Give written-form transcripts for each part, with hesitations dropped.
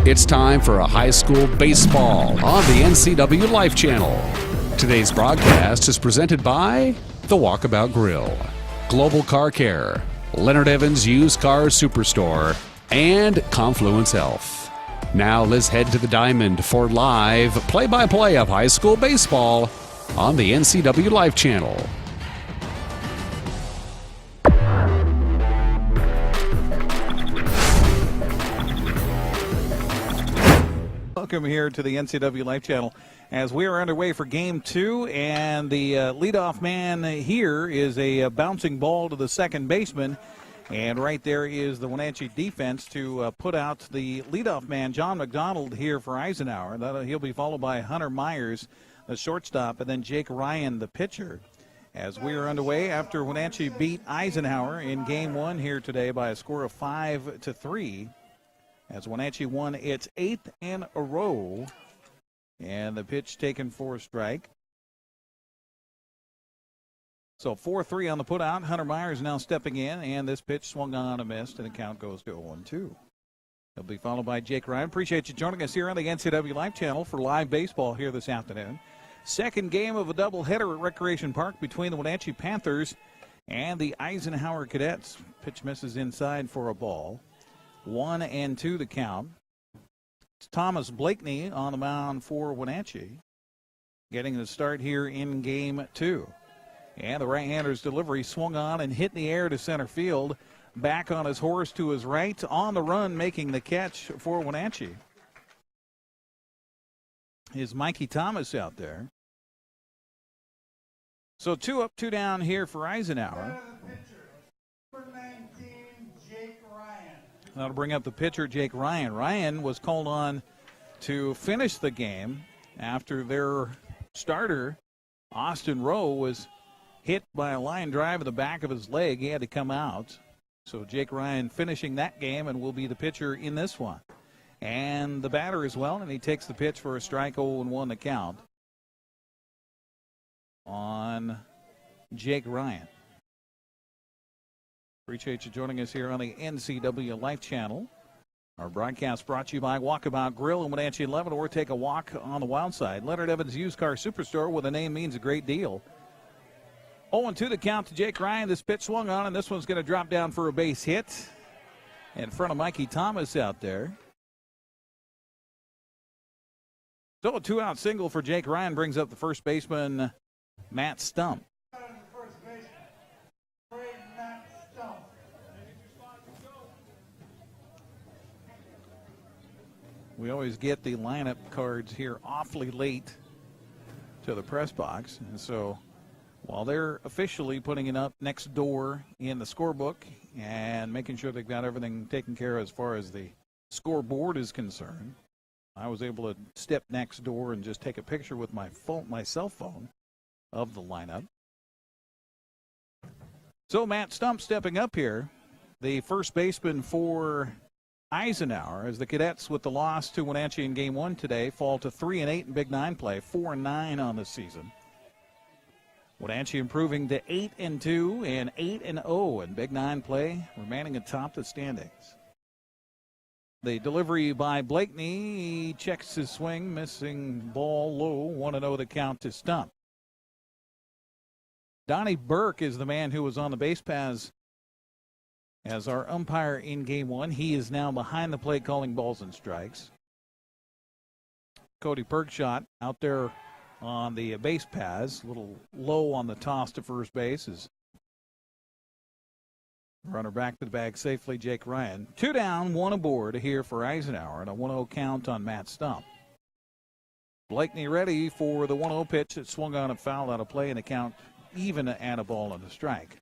It's time for a high school baseball on the NCW Life Channel. Today's broadcast is presented by The Walkabout Grill, Global Car Care, Leonard Evans Used Car Superstore, and Confluence Health. Now let's head to the Diamond for live play-by-play of high school baseball on the NCW Life Channel. Welcome here to the NCW Life Channel as we are underway for Game 2, and the leadoff man here is a bouncing ball to the second baseman, and right there is the Wenatchee defense to put out the leadoff man, John McDonald, here for Eisenhower. He'll be followed by Hunter Myers, the shortstop, and then Jake Ryan, the pitcher. As we are underway after Wenatchee beat Eisenhower in Game 1 here today by a score of 5-3. As Wenatchee won its 8th in a row, and the pitch taken for a strike. So 4-3 on the putout. Hunter Myers now stepping in, and this pitch swung on and missed, and the count goes to 0-2. He'll be followed by Jake Ryan. Appreciate you joining us here on the NCW Life Channel for live baseball here this afternoon. Second game of a doubleheader at Recreation Park between the Wenatchee Panthers and the Eisenhower Cadets. Pitch misses inside for a ball. 1-2 the count. It's Thomas Blakeney on the mound for Wenatchee, getting the start here in Game 2. And the right-hander's delivery swung on and hit in the air to center field. Back on his horse to his right, on the run, making the catch for Wenatchee is Mikey Thomas out there. So 2 up, 2 down here for Eisenhower. That'll bring up the pitcher, Jake Ryan. Ryan was called on to finish the game after their starter, Austin Rowe, was hit by a line drive in the back of his leg. He had to come out. So Jake Ryan finishing that game and will be the pitcher in this one. And the batter as well, and he takes the pitch for a strike, 0-1 the count on Jake Ryan. Appreciate you joining us here on the NCW Life Channel. Our broadcast brought to you by Walkabout Grill in Wenatchee 11, or take a walk on the wild side. Leonard Evans Used Car Superstore, where the name means a great deal. 0-2 the count to Jake Ryan. This pitch swung on, and this one's going to drop down for a base hit in front of Mikey Thomas out there. So a 2-out single for Jake Ryan brings up the first baseman, Matt Stump. We always get the lineup cards here awfully late to the press box. And so while they're officially putting it up next door in the scorebook and making sure they've got everything taken care of as far as the scoreboard is concerned, I was able to step next door and just take a picture with my cell phone of the lineup. So Matt Stump stepping up here, the first baseman for Eisenhower, as the Cadets, with the loss to Wenatchee in Game 1 today, fall to 3-8 in Big 9 play, 4-9 on the season. Wenatchee improving to 8-2 and 8-0 in Big 9 play, remaining atop the standings. The delivery by Blakeney, he checks his swing, missing ball low, 1-0 the count to Stump. Donnie Burke is the man who was on the base paths as our umpire in Game 1. He is now behind the plate calling balls and strikes. Cody Perkshot out there on the base paths, a little low on the toss to first base. As runner back to the bag safely, Jake Ryan. 2 down, 1 aboard here for Eisenhower, and a 1-0 count on Matt Stump. Blakeney ready for the 1-0 pitch that swung on and fouled out of play, and the count even at a ball and a strike.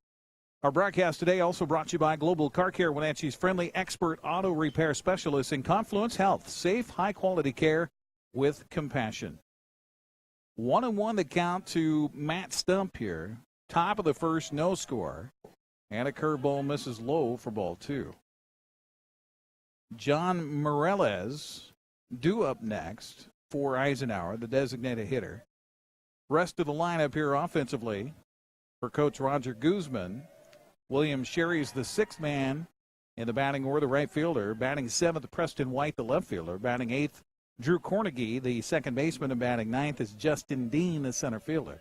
Our broadcast today also brought to you by Global Car Care, Wenatchee's friendly expert auto repair specialists in Confluence Health. Safe, high-quality care with compassion. 1-1 the count to Matt Stump here. Top of the first, no score. And a curveball misses low for ball 2. John Morales due up next for Eisenhower, the designated hitter. Rest of the lineup here offensively for Coach Roger Guzman. William Sherry's the 6th man in the batting order, the right fielder. Batting 7th, Preston White, the left fielder. Batting 8th, Drew Cornegie, the second baseman. And batting 9th is Justin Dean, the center fielder.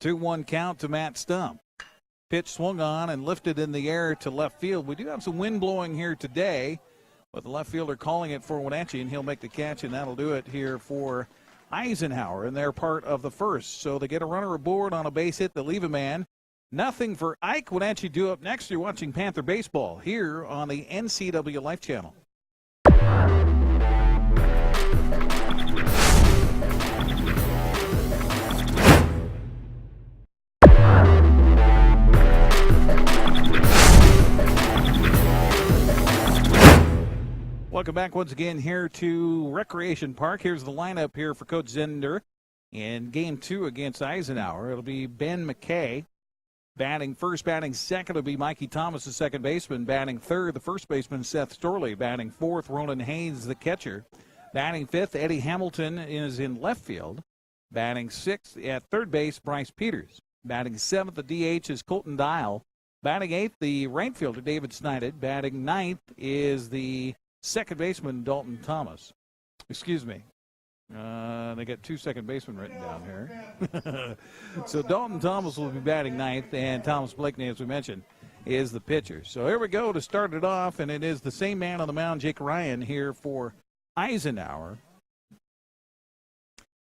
2-1 count to Matt Stump. Pitch swung on and lifted in the air to left field. We do have some wind blowing here today, but the left fielder calling it for Wenatchee, and he'll make the catch, and that'll do it here for Eisenhower, and they're part of the first. So they get a runner aboard on a base hit. They leave a man. Nothing for Ike. Wenatchee do up next. You're watching Panther Baseball here on the NCW Life Channel. Welcome back once again here to Recreation Park. Here's the lineup here for Coach Zender in Game 2 against Eisenhower. It'll be Ben McKay batting first. Batting second will be Mikey Thomas, the second baseman. Batting third, the first baseman, Seth Storley. Batting fourth, Ronan Haynes, the catcher. Batting fifth, Eddie Hamilton is in left field. Batting sixth at third base, Bryce Peters. Batting seventh, the DH is Colton Dial. Batting eighth, the right fielder, David Snyder. Batting ninth is the second baseman, Dalton Thomas. Excuse me. They got 2 second basemen written down here. So Dalton Thomas will be batting ninth, and Thomas Blakeney, as we mentioned, is the pitcher. So here we go to start it off, and it is the same man on the mound, Jake Ryan, here for Eisenhower,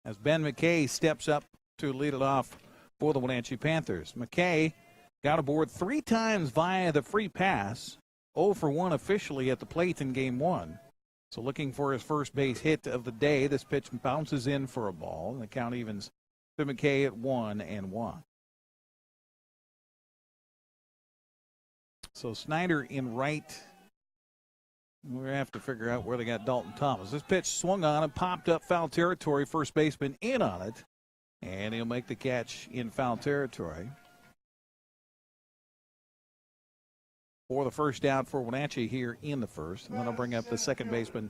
as Ben McKay steps up to lead it off for the Wenatchee Panthers. McKay got aboard 3 times via the free pass. 0 for 1 officially at the plate in Game 1. So looking for his first base hit of the day. This pitch bounces in for a ball, and the count evens to McKay at 1-1. So Snyder in right. We're going to have to figure out where they got Dalton Thomas. This pitch swung on and popped up foul territory. First baseman in on it, and he'll make the catch in foul territory. For the first down for Wenatchee here in the first. And then I'll bring up the second baseman.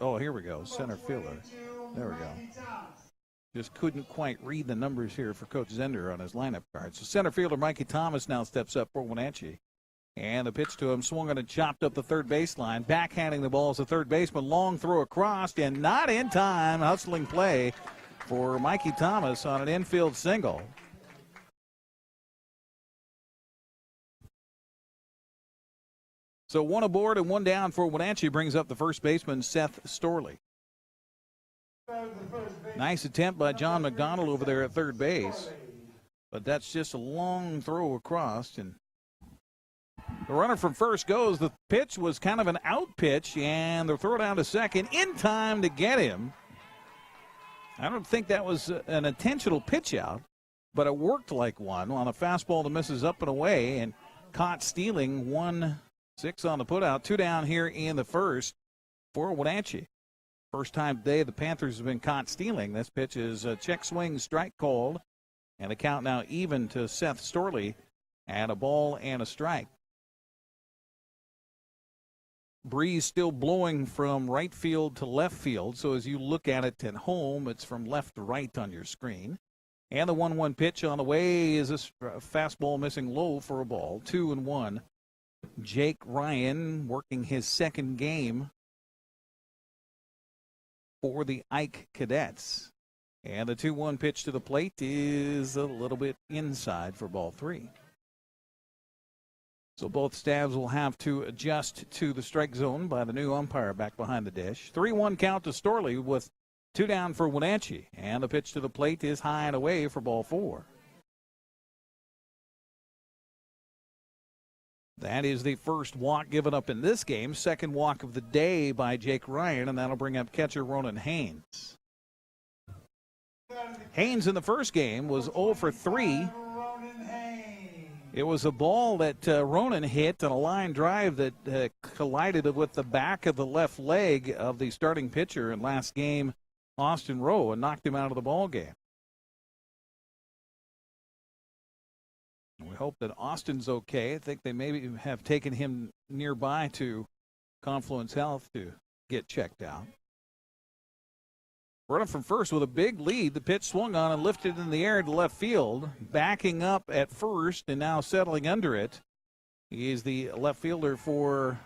Oh, here we go. Center fielder. There we go. Just couldn't quite read the numbers here for Coach Zender on his lineup card. So center fielder Mikey Thomas now steps up for Wenatchee. And the pitch to him swung on and chopped up the third baseline. Backhanding the ball as the third baseman. Long throw across and not in time. Hustling play for Mikey Thomas on an infield single. So 1 aboard and 1 down for Wenatchee brings up the first baseman, Seth Storley. Nice attempt by John McDonald over there at third base. But that's just a long throw across. And the runner from first goes. The pitch was kind of an out pitch, and they'll throw it down to second in time to get him. I don't think that was an intentional pitch out, but it worked like one on a fastball that misses up and away and caught stealing 1-6 on the putout. 2 down here in the first for Wenatchee. First time today the Panthers have been caught stealing. This pitch is a check swing strike called, and the count now even to Seth Storley at a ball and a strike. Breeze still blowing from right field to left field, so as you look at it at home, it's from left to right on your screen. And the 1-1 pitch on the way is a fastball missing low for a ball. 2-1. Jake Ryan working his second game for the Ike Cadets. And the 2-1 pitch to the plate is a little bit inside for ball 3. So both staffs will have to adjust to the strike zone by the new umpire back behind the dish. 3-1 count to Storley with 2 down for Wenatchee. And the pitch to the plate is high and away for ball 4. That is the first walk given up in this game. Second walk of the day by Jake Ryan, and that'll bring up catcher Ronan Haynes. Haynes in the first game was 0 for 3. It was a ball that Ronan hit on a line drive that collided with the back of the left leg of the starting pitcher in last game, Austin Rowe, and knocked him out of the ball game. We hope that Austin's okay. I think they maybe have taken him nearby to Confluence Health to get checked out. Running from first with a big lead. The pitch swung on and lifted in the air to left field. Backing up at first and now settling under it. He is the left fielder for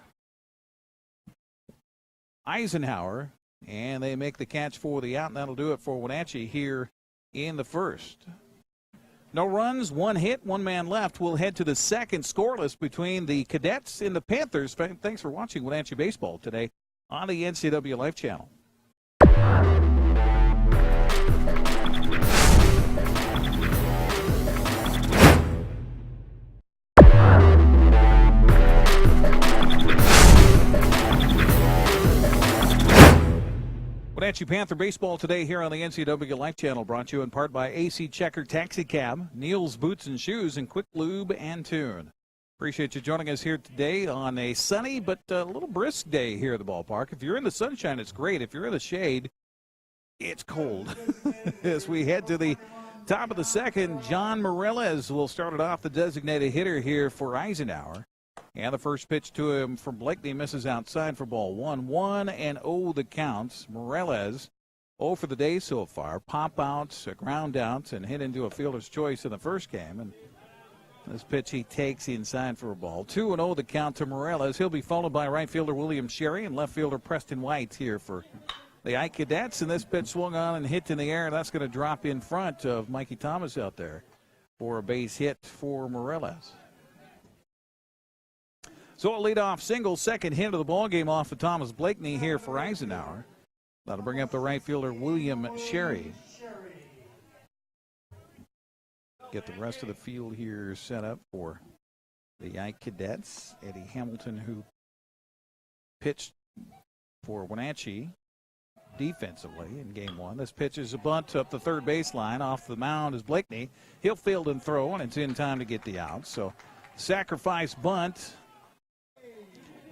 Eisenhower. And they make the catch for the out, and that'll do it for Wenatchee here in the first. No runs, one hit, one man left. We'll head to the second scoreless between the Cadets and the Panthers. Thanks for watching Wenatchee Baseball today on the NCW Life Channel. Wenatchee Panther Baseball today here on the NCW Life Channel, brought to you in part by AC Checker Taxi Cab, Neil's Boots and Shoes, and Quick Lube and Tune. Appreciate you joining us here today on a sunny but a little brisk day here at the ballpark. If you're in the sunshine, it's great. If you're in the shade, it's cold. As we head to the top of the second, John Morales will start it off, the designated hitter here for Eisenhower. And the first pitch to him from Blakeney misses outside for ball one. 1-0 the counts. Morales 0 for the day so far. Pop outs, ground outs, and hit into a fielder's choice in the first game. And this pitch he takes inside for a ball. 2-0 the count to Morales. He'll be followed by right fielder William Sherry and left fielder Preston White here for the Ike Cadets. And this pitch swung on and hit in the air. That's going to drop in front of Mikey Thomas out there for a base hit for Morales. So a leadoff single, second hit of the ball game off of Thomas Blakeney here for Eisenhower. That'll bring up the right fielder William Sherry. Get the rest of the field here set up for the Ike Cadets. Eddie Hamilton, who pitched for Wenatchee defensively in game one. This pitch is a bunt up the third baseline. Off the mound is Blakeney. He'll field and throw, and it's in time to get the out. So sacrifice bunt.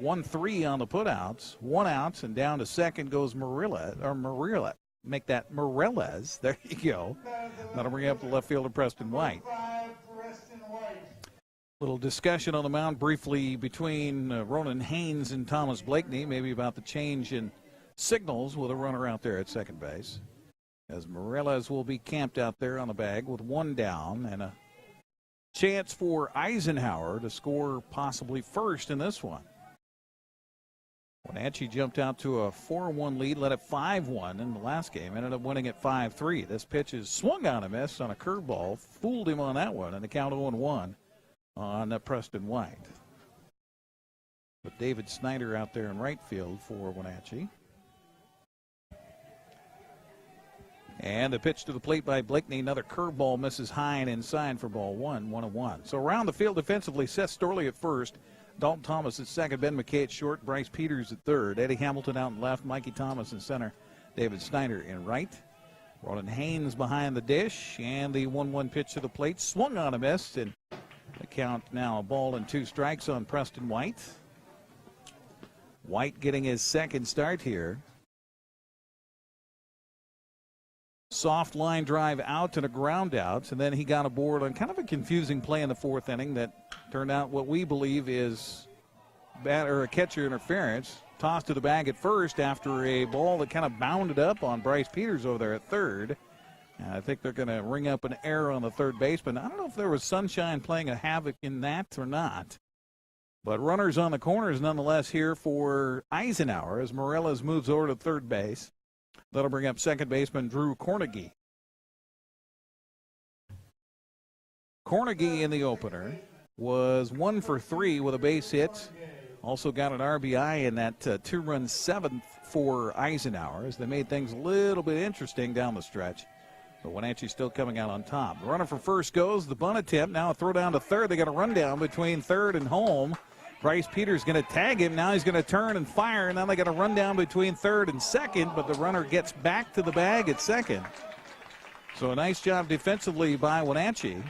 1-3 on the putouts, 1 out, and down to second goes Morales. Make that Morales. There you go. That'll bring up the left fielder Preston White. Little discussion on the mound briefly between Ronan Haynes and Thomas Blakeney, maybe about the change in signals with a runner out there at second base. As Morales will be camped out there on the bag with 1 down and a chance for Eisenhower to score possibly first in this one. Wenatchee jumped out to a 4-1 lead, led it 5-1 in the last game, ended up winning at 5-3. This pitch is swung on a miss on a curveball, fooled him on that one, and the count 0-1 on Preston White. But David Snyder out there in right field for Wenatchee. And the pitch to the plate by Blakeney, another curveball misses high and inside for ball one, 1-1. So around the field defensively, Seth Storley at first, Dalton Thomas at second, Ben McKay at short, Bryce Peters at third, Eddie Hamilton out in left, Mikey Thomas in center, David Snyder in right. Ronan Haynes behind the dish, and the 1-1 pitch to the plate swung on a miss, and the count now a ball and 2 strikes on Preston White. White getting his second start here. Soft line drive out and a ground out, and then he got aboard on kind of a confusing play in the fourth inning that turned out what we believe is a catcher interference. Tossed to the bag at first after a ball that kind of bounded up on Bryce Peters over there at third. And I think they're going to ring up an error on the third baseman. I don't know if there was sunshine playing a havoc in that or not. But runners on the corners nonetheless here for Eisenhower as Morales moves over to third base. That'll bring up second baseman Drew Cornegie. Cornegie in the opener was 1 for 3 with a base hit. Also got an RBI in that 2-run seventh for Eisenhower as they made things a little bit interesting down the stretch. But Wenatchee still coming out on top. The runner for first goes. The bunt attempt. Now a throw down to third. They got a rundown between third and home. Bryce Peters going to tag him. Now he's going to turn and fire. Now they got a rundown between third and second, but the runner gets back to the bag at second. So a nice job defensively by Wenatchee.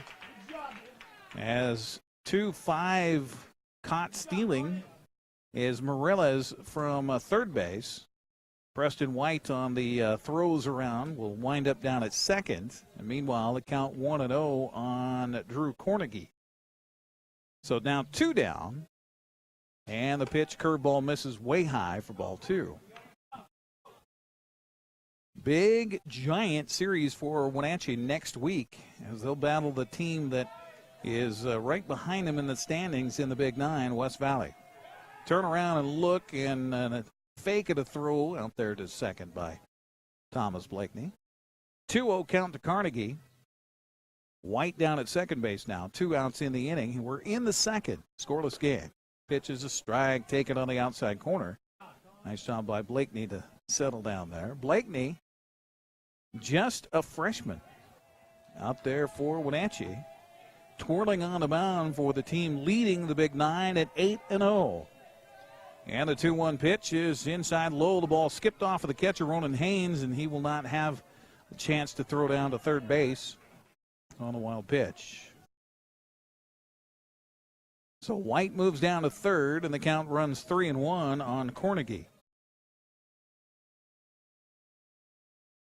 As 2-5 caught stealing is Morales from third base. Preston White on the throws around will wind up down at second. And meanwhile, the count 1-0 on Drew Cornegie. So now 2 down. And the pitch, curveball misses way high for ball 2. Big, giant series for Wenatchee next week as they'll battle the team that is right behind them in the standings in the Big Nine, West Valley. Turn around and look, and a fake at a throw out there to second by Thomas Blakeney. 2-0 count to Carnegie. White down at second base now. 2 outs in the inning. We're in the second. Scoreless game. Pitch is a strike taken on the outside corner. Nice job by Blakeney to settle down there. Blakeney, just a freshman out there for Wenatchee, twirling on the mound for the team leading the Big Nine at 8-0. And the 2-1 pitch is inside low. The ball skipped off of the catcher, Ronan Haynes, and he will not have a chance to throw down to third base on a wild pitch. So White moves down to third, and the count runs 3-1 on Carnegie.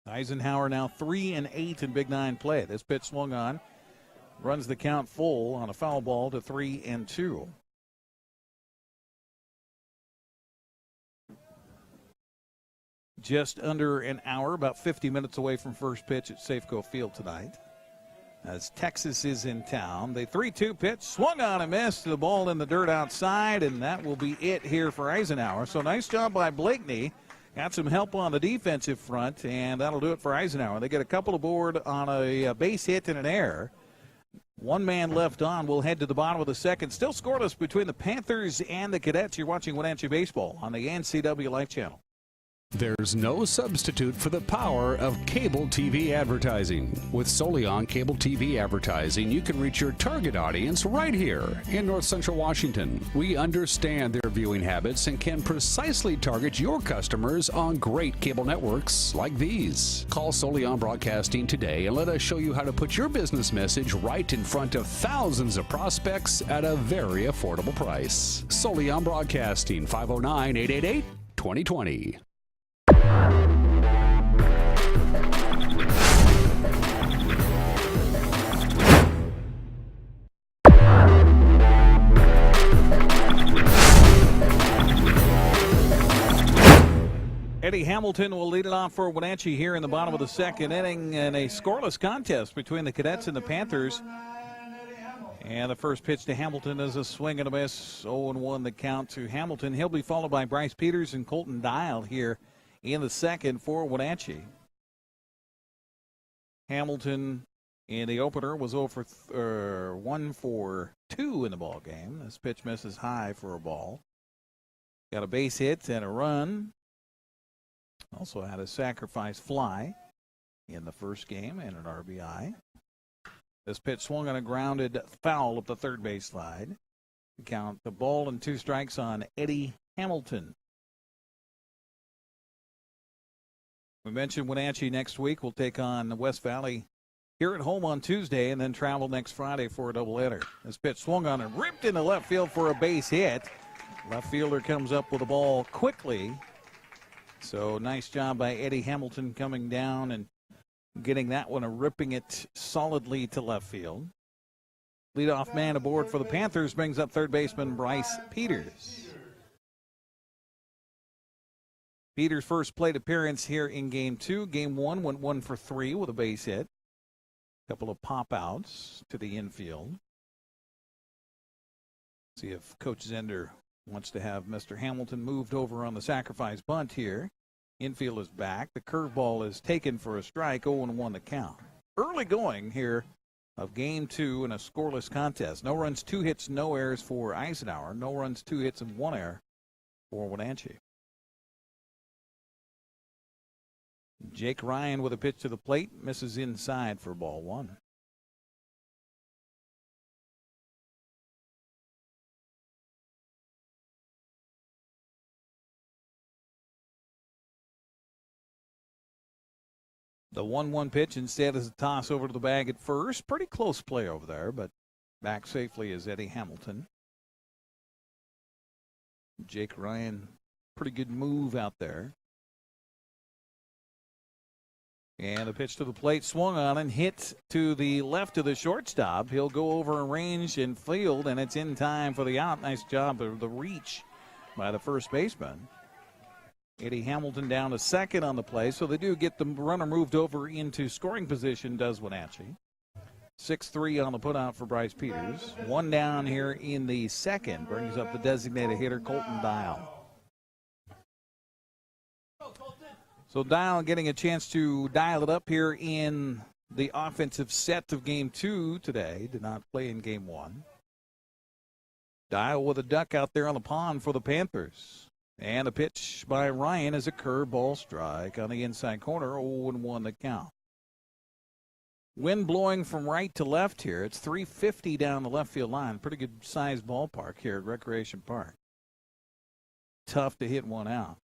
Eisenhower now 3-8 in Big Nine play. This pitch swung on, runs the count full on a foul ball to 3-2. Just under an hour, about 50 minutes away from first pitch at Safeco Field tonight, as Texas is in town. The 3-2 pitch swung on and missed. The ball in the dirt outside, and that will be it here for Eisenhower. So nice job by Blakeney. Got some help on the defensive front, and that'll do it for Eisenhower. They get a couple aboard on a base hit and an error. One man left on. We'll head to the bottom of the second. Still scoreless between the Panthers and the Cadets. You're watching Wenatchee Baseball on the NCW Life Channel. There's no substitute for the power of cable TV advertising. With Solion Cable TV advertising, you can reach your target audience right here in North Central Washington. We understand their viewing habits and can precisely target your customers on great cable networks like these. Call Solion Broadcasting today and let us show you how to put your business message right in front of thousands of prospects at a very affordable price. Solion Broadcasting, 509-888-2020. Eddie Hamilton will lead it off for Wenatchee here in the bottom of the second inning in a scoreless contest between the Cadets and the Panthers. And the first pitch to Hamilton is a swing and a miss. 0-1 the count to Hamilton. He'll be followed by Bryce Peters and Colton Dial here in the second for Wenatchee. Hamilton in the opener was 1 for 2 in the ball game. This pitch misses high for a ball. Got a base hit and a run. Also had a sacrifice fly in the first game and an RBI. This pitch swung on a grounded foul up the third base slide. Count the ball and 2 strikes on Eddie Hamilton. We mentioned Wenatchee next week will take on West Valley here at home on Tuesday and then travel next Friday for a doubleheader. This pitch swung on and ripped into left field for a base hit. Left fielder comes up with the ball quickly. So nice job by Eddie Hamilton coming down and getting that one and ripping it solidly to left field. Leadoff man aboard for the Panthers brings up third baseman Bryce Peters. Peters' first plate appearance here in Game 2. Game 1 went 1 for 3 with a base hit. A couple of pop-outs to the infield. See if Coach Zender wants to have Mr. Hamilton moved over on the sacrifice bunt here. Infield is back. The curveball is taken for a strike. 0-1 the count. Early going here of Game 2 in a scoreless contest. No runs, 2 hits, no errors for Eisenhower. No runs, 2 hits, and 1 error for Wenatchee. Jake Ryan with a pitch to the plate. Misses inside for ball 1. The 1-1 pitch instead is a toss over to the bag at first. Pretty close play over there, but back safely is Eddie Hamilton. Jake Ryan, pretty good move out there. And the pitch to the plate swung on and hit to the left of the shortstop. He'll go over and range and field, and it's in time for the out. Nice job of the reach by the first baseman. Eddie Hamilton down to second on the play, so they do get the runner moved over into scoring position, does Wenatchee. 6-3 on the putout for Bryce Peters. One down here in the second brings up the designated hitter, Colton Dial. So Dial getting a chance to dial it up here in the offensive set of Game 2 today. Did not play in Game 1. Dial with a duck out there on the pond for the Panthers. And a pitch by Ryan is a curveball strike on the inside corner, 0-1 the count. Wind blowing from right to left here. It's 350 down the left field line. Pretty good sized ballpark here at Recreation Park. Tough to hit one out.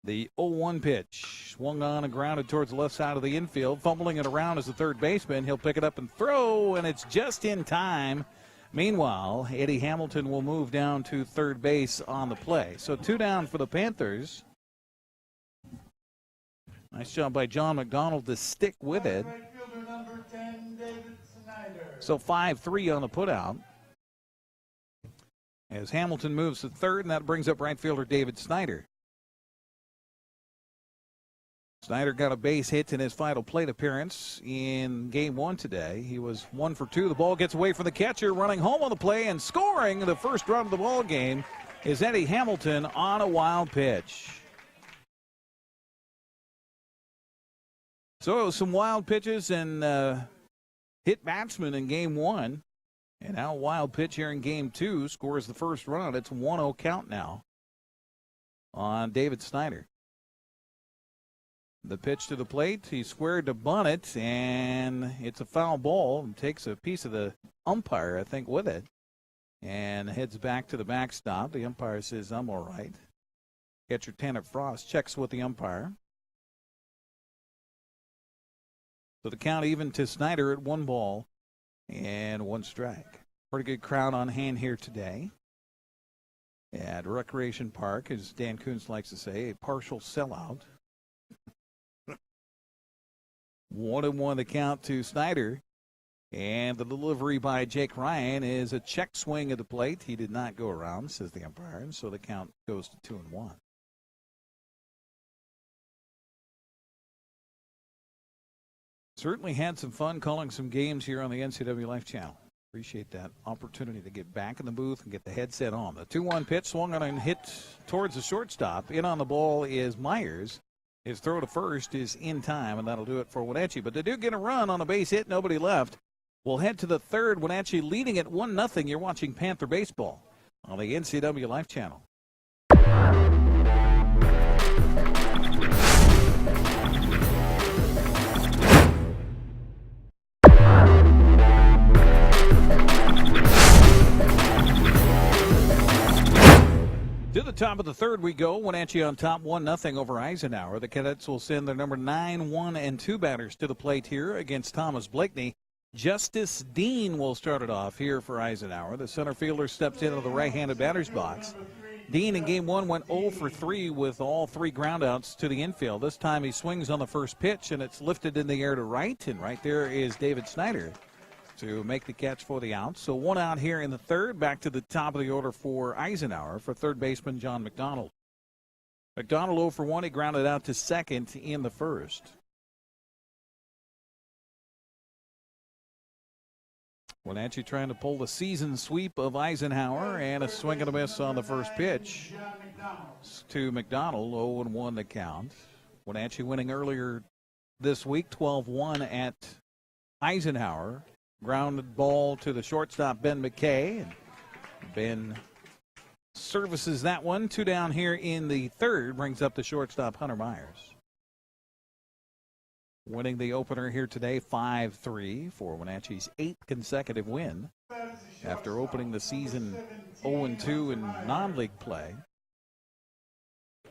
The 0-1 pitch swung on and grounded towards the left side of the infield. Fumbling it around as the third baseman. He'll pick it up and throw, and it's just in time. Meanwhile, Eddie Hamilton will move down to third base on the play. So 2 down for the Panthers. Nice job by John McDonald to stick with it. So 5-3 on the putout. As Hamilton moves to third, and that brings up right fielder David Snyder. Snyder got a base hit in his final plate appearance in Game 1 today. He was 1 for 2. The ball gets away from the catcher, running home on the play and scoring the first run of the ball game is Eddie Hamilton on a wild pitch. So some wild pitches and hit batsman in Game 1. And now a wild pitch here in Game 2 scores the first run. It's 1-0 count now on David Snyder. The pitch to the plate, he squared to bunt it, and it's a foul ball. And takes a piece of the umpire, I think, with it, and heads back to the backstop. The umpire says, "I'm all right." Catcher Tanner Frost checks with the umpire. So the count even to Snyder at 1 ball and 1 strike. Pretty good crowd on hand here today at Recreation Park, as Dan Kuntz likes to say, a partial sellout. 1-1 the count to Snyder. And the delivery by Jake Ryan is a check swing at the plate. He did not go around, says the umpire, and so the count goes to 2-1. Certainly had some fun calling some games here on the NCW Life Channel. Appreciate that opportunity to get back in the booth and get the headset on. The 2-1 pitch swung on and hit towards the shortstop. In on the ball is Myers. His throw to first is in time, and that'll do it for Wenatchee. But they do get a run on a base hit, nobody left. We'll head to the third. Wenatchee leading at 1-0. You're watching Panther Baseball on the NCW Life Channel. To the top of the third we go. Wenatchee on top 1-0 over Eisenhower. The Cadets will send their number 9, 1, and 2 batters to the plate here against Thomas Blakeney. Justice Dean will start it off here for Eisenhower. The center fielder steps into the right-handed batter's box. Dean in Game 1 went 0 for 3 with all 3 groundouts to the infield. This time he swings on the first pitch, and it's lifted in the air to right, and right there is David Snyder to make the catch for the out. So 1 out here in the third. Back to the top of the order for Eisenhower for third baseman John McDonald. McDonald 0 for 1. He grounded out to second in the first. Wenatchee trying to pull the season sweep of Eisenhower, and a swing and a miss on the first pitch to McDonald. 0-1 the count. Wenatchee winning earlier this week, 12-1 at Eisenhower. Grounded ball to the shortstop, Ben McKay. And Ben services that one. 2 down here in the third. Brings up the shortstop, Hunter Myers. Winning the opener here today, 5-3 for Wenatchee's 8th consecutive win after opening the season 0-2 in non-league play.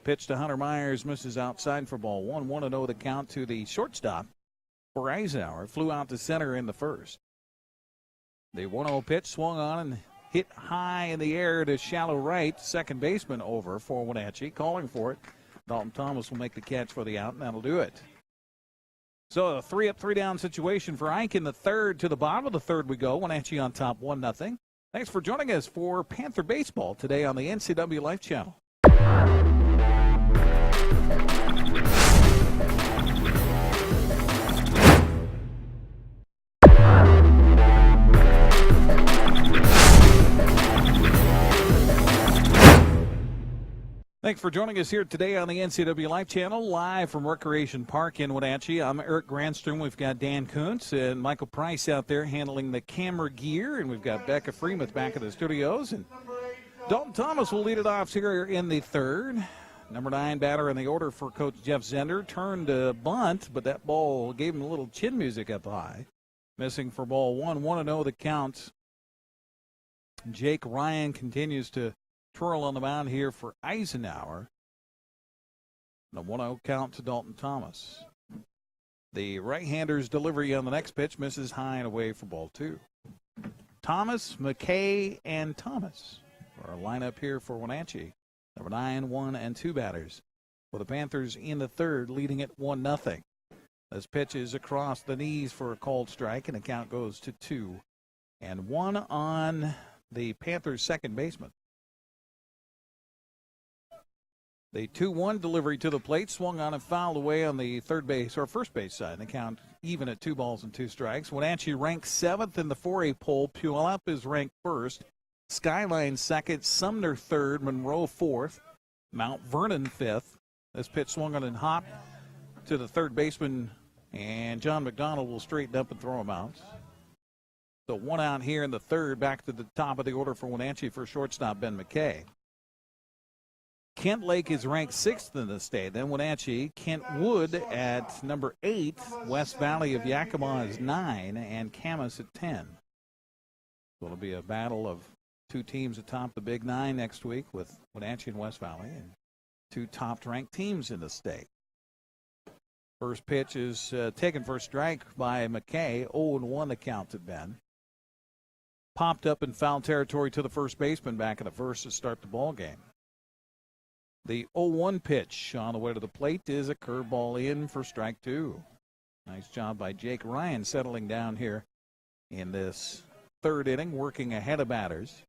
Pitch to Hunter Myers, misses outside for ball 1. 1-0 the count to the shortstop for Eisenhower. Flew out to center in the first. The 1-0 pitch swung on and hit high in the air to shallow right. Second baseman over for Wenatchee. Calling for it. Dalton Thomas will make the catch for the out, and that'll do it. So a 3-up, 3-down situation for Ike in the third. To the bottom of the third we go. Wenatchee on top 1-0. Thanks for joining us for Panther Baseball today on the NCW Life Channel. Thanks for joining us here today on the NCW Life Channel, live from Recreation Park in Wenatchee. I'm Eric Grandstrom. We've got Dan Kuntz and Michael Price out there handling the camera gear, and we've got Becca Freemuth back in the studios. And Dalton Thomas will lead it off here in the third. Number 9 batter in the order for Coach Jeff Zender. Turned a bunt, but that ball gave him a little chin music up high. Missing for ball one. 1-0 the count. Jake Ryan continues to twirl on the mound here for Eisenhower. And a 1-0 count to Dalton Thomas. The right-hander's delivery on the next pitch misses high and away for ball 2. Thomas, McKay, and Thomas are a lineup here for Wenatchee. Number 9, 1, and 2 batters. For the Panthers in the third, leading it 1-0. This pitch is across the knees for a called strike, and the count goes to 2-1 on the Panthers' second baseman. The 2-1 delivery to the plate swung on and fouled away on the third base or first base side. The count even at 2 balls and 2 strikes. Wenatchee ranks 7th in the 4A poll. Puyallup is ranked 1st. Skyline 2nd. Sumner 3rd. Monroe 4th. Mount Vernon 5th. This pitch swung on and hopped to the third baseman, and John McDonald will straighten up and throw him out. So 1 out here in the third. Back to the top of the order for Wenatchee for shortstop Ben McKay. Kent Lake is ranked 6th in the state. Then Wenatchee. Kent Wood at number 8. West Valley of Yakima is 9. And Camas at 10. So it'll be a battle of 2 teams atop the Big 9 next week with Wenatchee and West Valley. And 2 top-ranked teams in the state. First pitch is taken for a strike by McKay. 0-1 the count to Ben. Popped up in foul territory to the first baseman back in the first to start the ball game. The 0-1 pitch on the way to the plate is a curveball in for strike 2. Nice job by Jake Ryan settling down here in this third inning, working ahead of batters.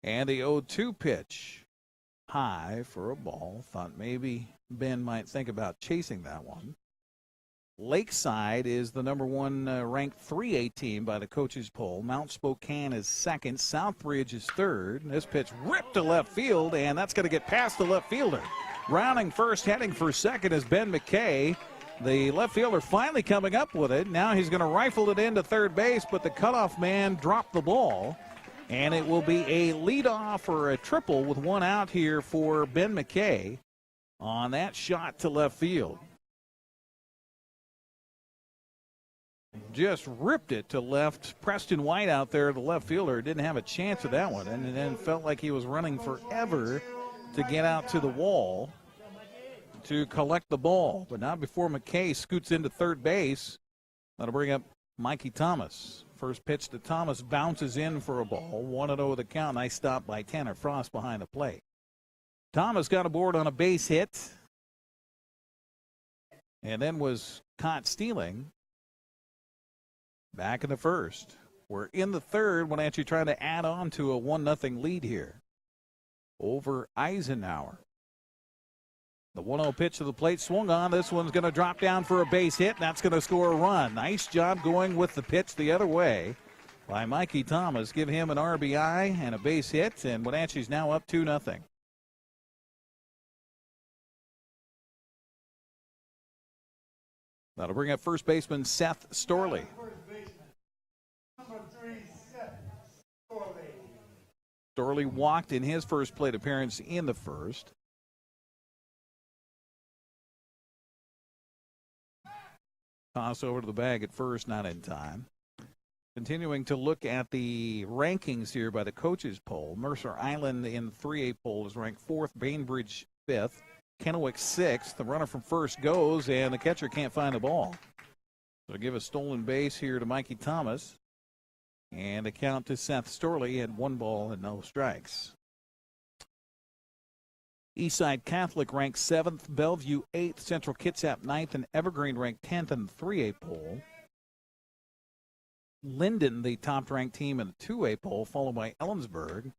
And the 0-2 pitch, high for a ball. Thought maybe Ben might think about chasing that one. Lakeside is the number 1 ranked 3A team by the coaches poll. Mount Spokane is 2nd. Southbridge is 3rd. This pitch ripped to left field, and that's going to get past the left fielder. Rounding first, heading for second is Ben McKay. The left fielder finally coming up with it. Now he's going to rifle it into third base, but the cutoff man dropped the ball. And it will be a leadoff or a triple with 1 out here for Ben McKay on that shot to left field. Just ripped it to left. Preston White out there, the left fielder, didn't have a chance of that one. And then felt like he was running forever to get out to the wall to collect the ball. But not before McKay scoots into third base. That'll bring up Mikey Thomas. First pitch to Thomas bounces in for a ball. 1-0 the count. Nice stop by Tanner Frost behind the plate. Thomas got aboard on a base hit and then was caught stealing. Back in the first. We're in the third. Wenatchee trying to add on to a 1-0 lead here over Eisenhower. The 1-0 pitch to the plate swung on. This one's going to drop down for a base hit, and that's going to score a run. Nice job going with the pitch the other way by Mikey Thomas. Give him an RBI and a base hit, and Wenatchee's now up 2-0. That'll bring up first baseman Seth Storley. Storley walked in his first plate appearance in the first. Toss over to the bag at first, not in time. Continuing to look at the rankings here by the coaches poll. Mercer Island in the 3A poll is ranked 4th, Bainbridge 5th, Kennewick 6th. The runner from first goes, and the catcher can't find the ball. So give a stolen base here to Mikey Thomas. And a count to Seth Storley at 1 ball and no strikes. Eastside Catholic ranked 7th, Bellevue 8th, Central Kitsap 9th, and Evergreen ranked 10th in the 3A poll. Linden, the top-ranked team in the 2A poll, followed by Ellensburg.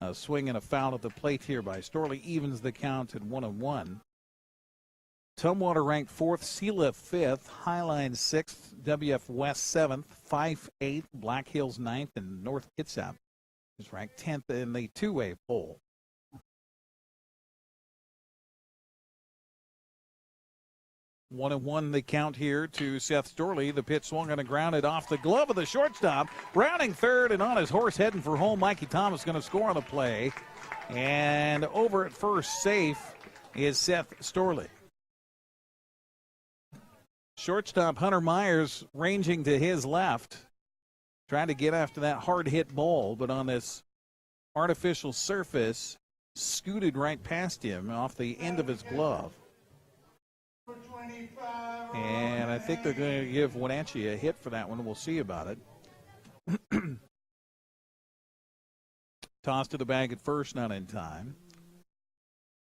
A swing and a foul at the plate here by Storley evens the count at 1-1. Tumwater ranked 4th, Sealift 5th, Highline 6th, WF West 7th, Fife 8th, Black Hills 9th, and North Kitsap He's ranked 10th in the two-way poll. One and one the count here to Seth Storley. The pitch swung on and grounded off the glove of the shortstop. Rounding third and on his horse heading for home. Mikey Thomas going to score on the play. And over at first, safe is Seth Storley. Shortstop Hunter Myers ranging to his left, trying to get after that hard hit ball, but on this artificial surface, scooted right past him off the end of his glove. And I think they're going to give Wenatchee a hit for that one. We'll see about it. Toss to the bag at first, not in time.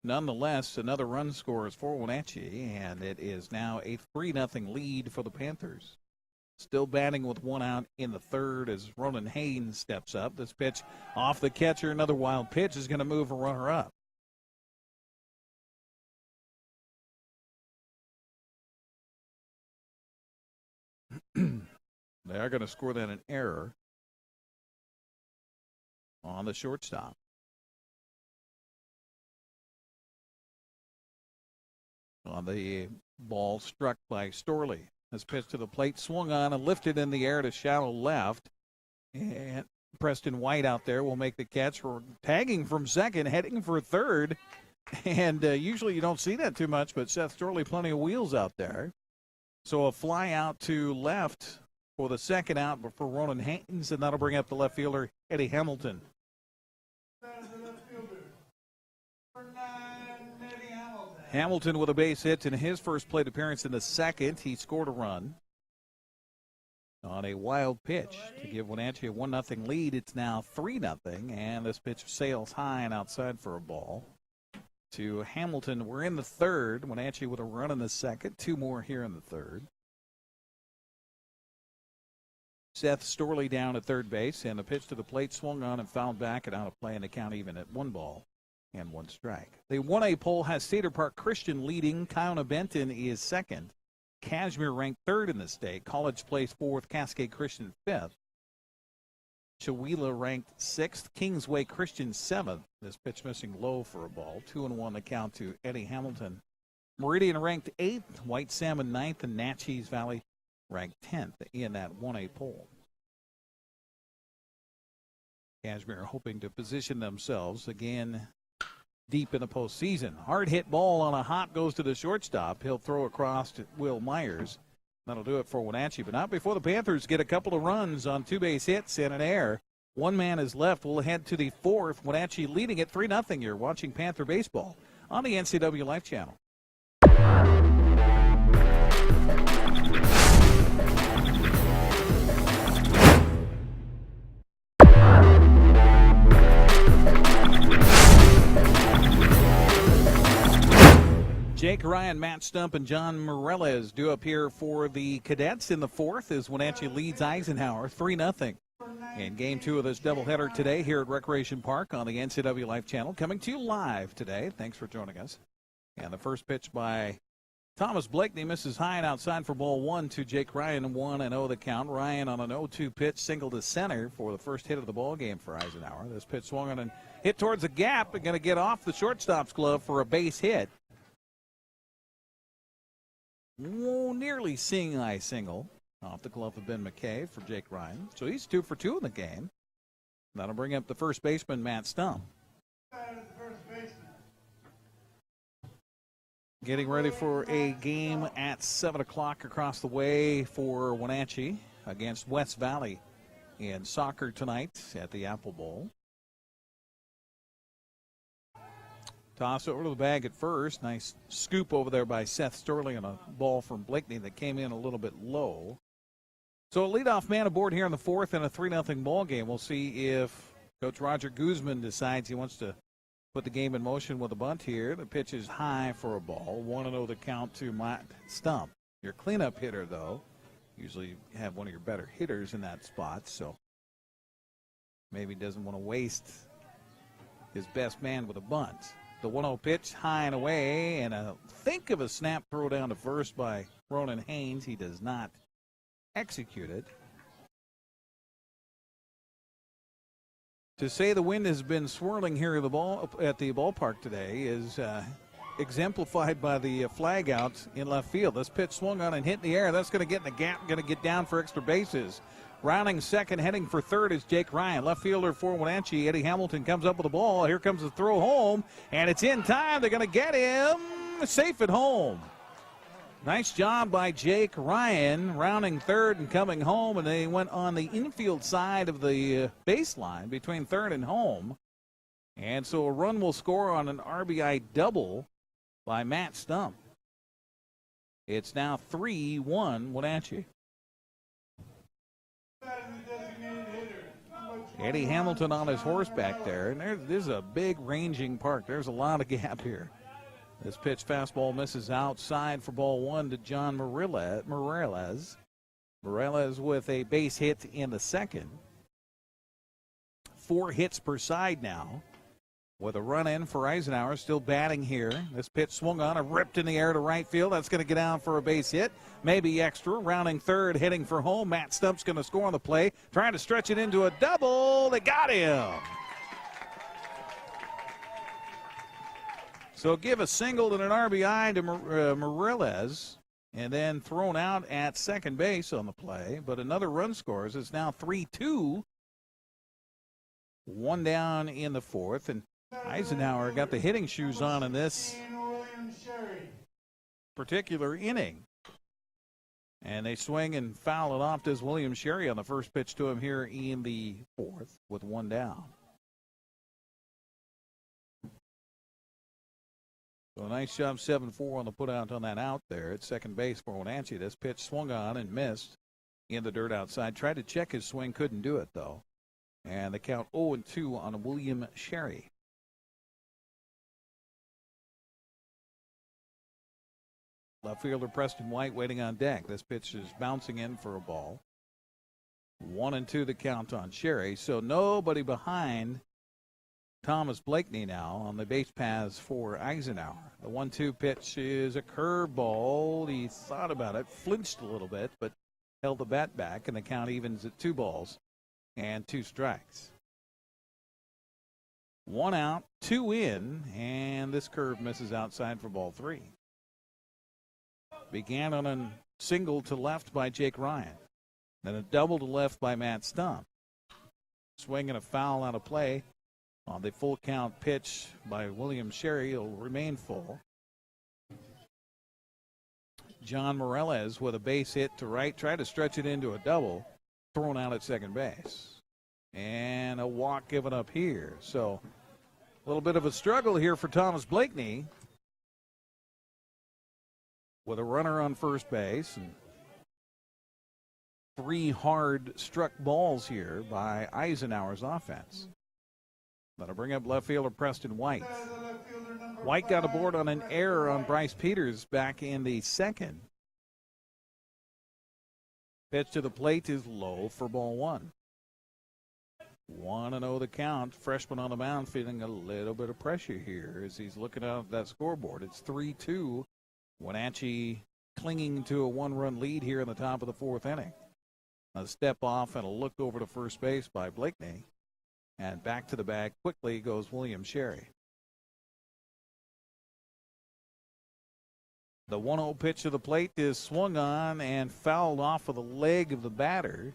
Nonetheless, another run scores for Wenatchee, and it is now a 3-0 lead for the Panthers. Still batting with one out in the third as Ronan Haynes steps up. This pitch off the catcher, another wild pitch, is going to move a runner up. They are going to score that an error on the shortstop. On the ball struck by Storley. This pitch to the plate, swung on and lifted in the air to shallow left. And Preston White out there will make the catch for tagging from second, heading for third. And usually you don't see that too much, but Seth Storley, plenty of wheels out there. So a fly out to left for the second out for Ronan Haynes, and that'll bring up the left fielder, Eddie Hamilton. Hamilton with a base hit in his first plate appearance in the second. He scored a run on a wild pitch to give Wenatchee a 1-0 lead. It's now 3-0, and this pitch sails high and outside for a ball to Hamilton. We're in the third. Wenatchee with a run in the second. Two more here in the third. Seth Storley down at third base, and the pitch to the plate swung on and fouled back and out of play, and the count even at 1-1 strike. The 1A poll has Cedar Park Christian leading. Kiona Benton is second. Cashmere ranked third in the state. College placed fourth. Cascade Christian fifth. Chewelah ranked sixth. Kingsway Christian seventh. This pitch missing low for a ball. 2-1 the count to Eddie Hamilton. Meridian ranked eighth. White Salmon ninth, and Natchez Valley ranked 10th in that 1A poll. Cashmere hoping to position themselves again deep in the postseason. Hard hit ball on a hop goes to the shortstop. He'll throw across to Will Myers. That'll do it for Wenatchee, but not before the Panthers get a couple of runs on two base hits and an error. One man is left. We'll head to the fourth. Wenatchee leading at 3-0. You're watching Panther baseball on the NCW Life Channel. Jake Ryan, Matt Stump, and John Morales do appear for the Cadets in the fourth as Wenatchee leads Eisenhower 3-0. In game two of this doubleheader today here at Recreation Park on the NCW Life Channel, coming to you live today. Thanks for joining us. And the first pitch by Thomas Blakeney misses high and outside for ball one to Jake Ryan, 1-0 the count. Ryan on an 0-2 pitch, single to center for the first hit of the ball game for Eisenhower. This pitch swung on and hit towards the gap, but going to get off the shortstop's glove for a base hit. Nearly seeing eye single off the glove of Ben McKay for Jake Ryan. So he's 2 for 2 in the game. That'll bring up the first baseman, Matt Stump. Getting ready for a game at 7 o'clock across the way for Wenatchee against West Valley in soccer tonight at the Apple Bowl. Toss over to the bag at first. Nice scoop over there by Seth Storley on a ball from Blakeney that came in a little bit low. So a leadoff man aboard here in the fourth in a 3-0 ball game. We'll see if Coach Roger Guzman decides he wants to put the game in motion with a bunt here. The pitch is high for a ball. 1-0 the count to Matt Stump. Your cleanup hitter, though. Usually you have one of your better hitters in that spot, so maybe doesn't want to waste his best man with a bunt. The 1-0 pitch, high and away, and think of a snap throw down to first by Ronan Haynes. He does not execute it. To say the wind has been swirling here at the ballpark today is exemplified by the flag out in left field. This pitch swung on and hit in the air. That's going to get in the gap, going to get down for extra bases. Rounding second, heading for third is Jake Ryan. Left fielder for Wenatchee, Eddie Hamilton comes up with the ball. Here comes the throw home, and it's in time. They're going to get him safe at home. Nice job by Jake Ryan, rounding third and coming home, and they went on the infield side of the baseline between third and home. And so a run will score on an RBI double by Matt Stump. It's now 3-1 Wenatchee. Eddie Hamilton on his horse back there, and this is a big ranging park. There's a lot of gap here. This pitch fastball misses outside for ball one to John Morales. Morales with a base hit in the second. 4 hits per side now. With a run in for Eisenhower, still batting here. This pitch swung on and ripped in the air to right field. That's going to get out for a base hit. Maybe extra. Rounding third, heading for home. Matt Stump's going to score on the play. Trying to stretch it into a double. They got him. So give a single and an RBI to Morales, and then thrown out at second base on the play. But another run scores. It's now 3-2. 1 down in the fourth, and Eisenhower got the hitting shoes on in this particular inning. And they swing and foul it off to William Sherry on the first pitch to him here in the fourth with 1 down. So a nice job, 7-4 on the putout on that out there at second base for Wenatchee. This pitch swung on and missed in the dirt outside. Tried to check his swing, couldn't do it though. And the count 0-2 on William Sherry. Left fielder Preston White waiting on deck. This pitch is bouncing in for a ball. 1-2 the count on Sherry. So nobody behind Thomas Blakeney now on the base paths for Eisenhower. The 1-2 pitch is a curveball. He thought about it, flinched a little bit, but held the bat back, and the count evens at 2 balls and 2 strikes. 1 out, 2 in, and this curve misses outside for ball 3. Began on a single to left by Jake Ryan, then a double to left by Matt Stump. Swing and a foul out of play. On the full count pitch by William Sherry, will remain full. John Morales with a base hit to right, tried to stretch it into a double, thrown out at second base. And a walk given up here. So a little bit of a struggle here for Thomas Blakeney with a runner on first base and 3 hard struck balls here by Eisenhower's offense. That'll bring up left fielder Preston White. White got aboard on an error on Bryce Peters back in the second. Pitch to the plate is low for ball 1. 1-0 the count. Freshman on the mound feeling a little bit of pressure here as he's looking out at that scoreboard. It's 3-2. Wenatchee clinging to a 1-run lead here in the top of the 4th inning. A step off and a look over to first base by Blakeney. And back to the bag quickly goes William Sherry. The 1-0 pitch to the plate is swung on and fouled off of the leg of the batter.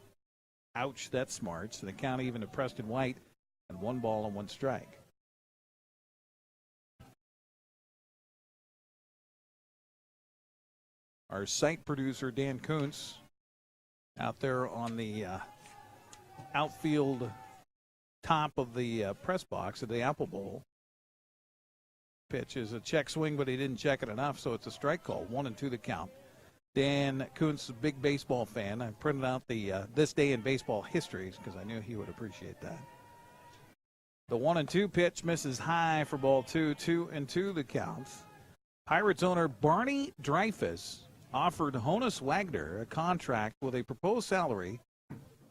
Ouch, that's smart. So the count even to Preston White, and 1 ball and 1 strike. Our site producer, Dan Kuntz, out there on the outfield top of the press box of the Apple Bowl. Pitch is a check swing, but he didn't check it enough, so it's a strike call. 1-2 the count. Dan Kuntz, a big baseball fan. I printed out the This Day in Baseball Histories because I knew he would appreciate that. The 1-2 pitch misses high for ball 2. 2-2 the count. Pirates owner Barney Dreyfuss offered Honus Wagner a contract with a proposed salary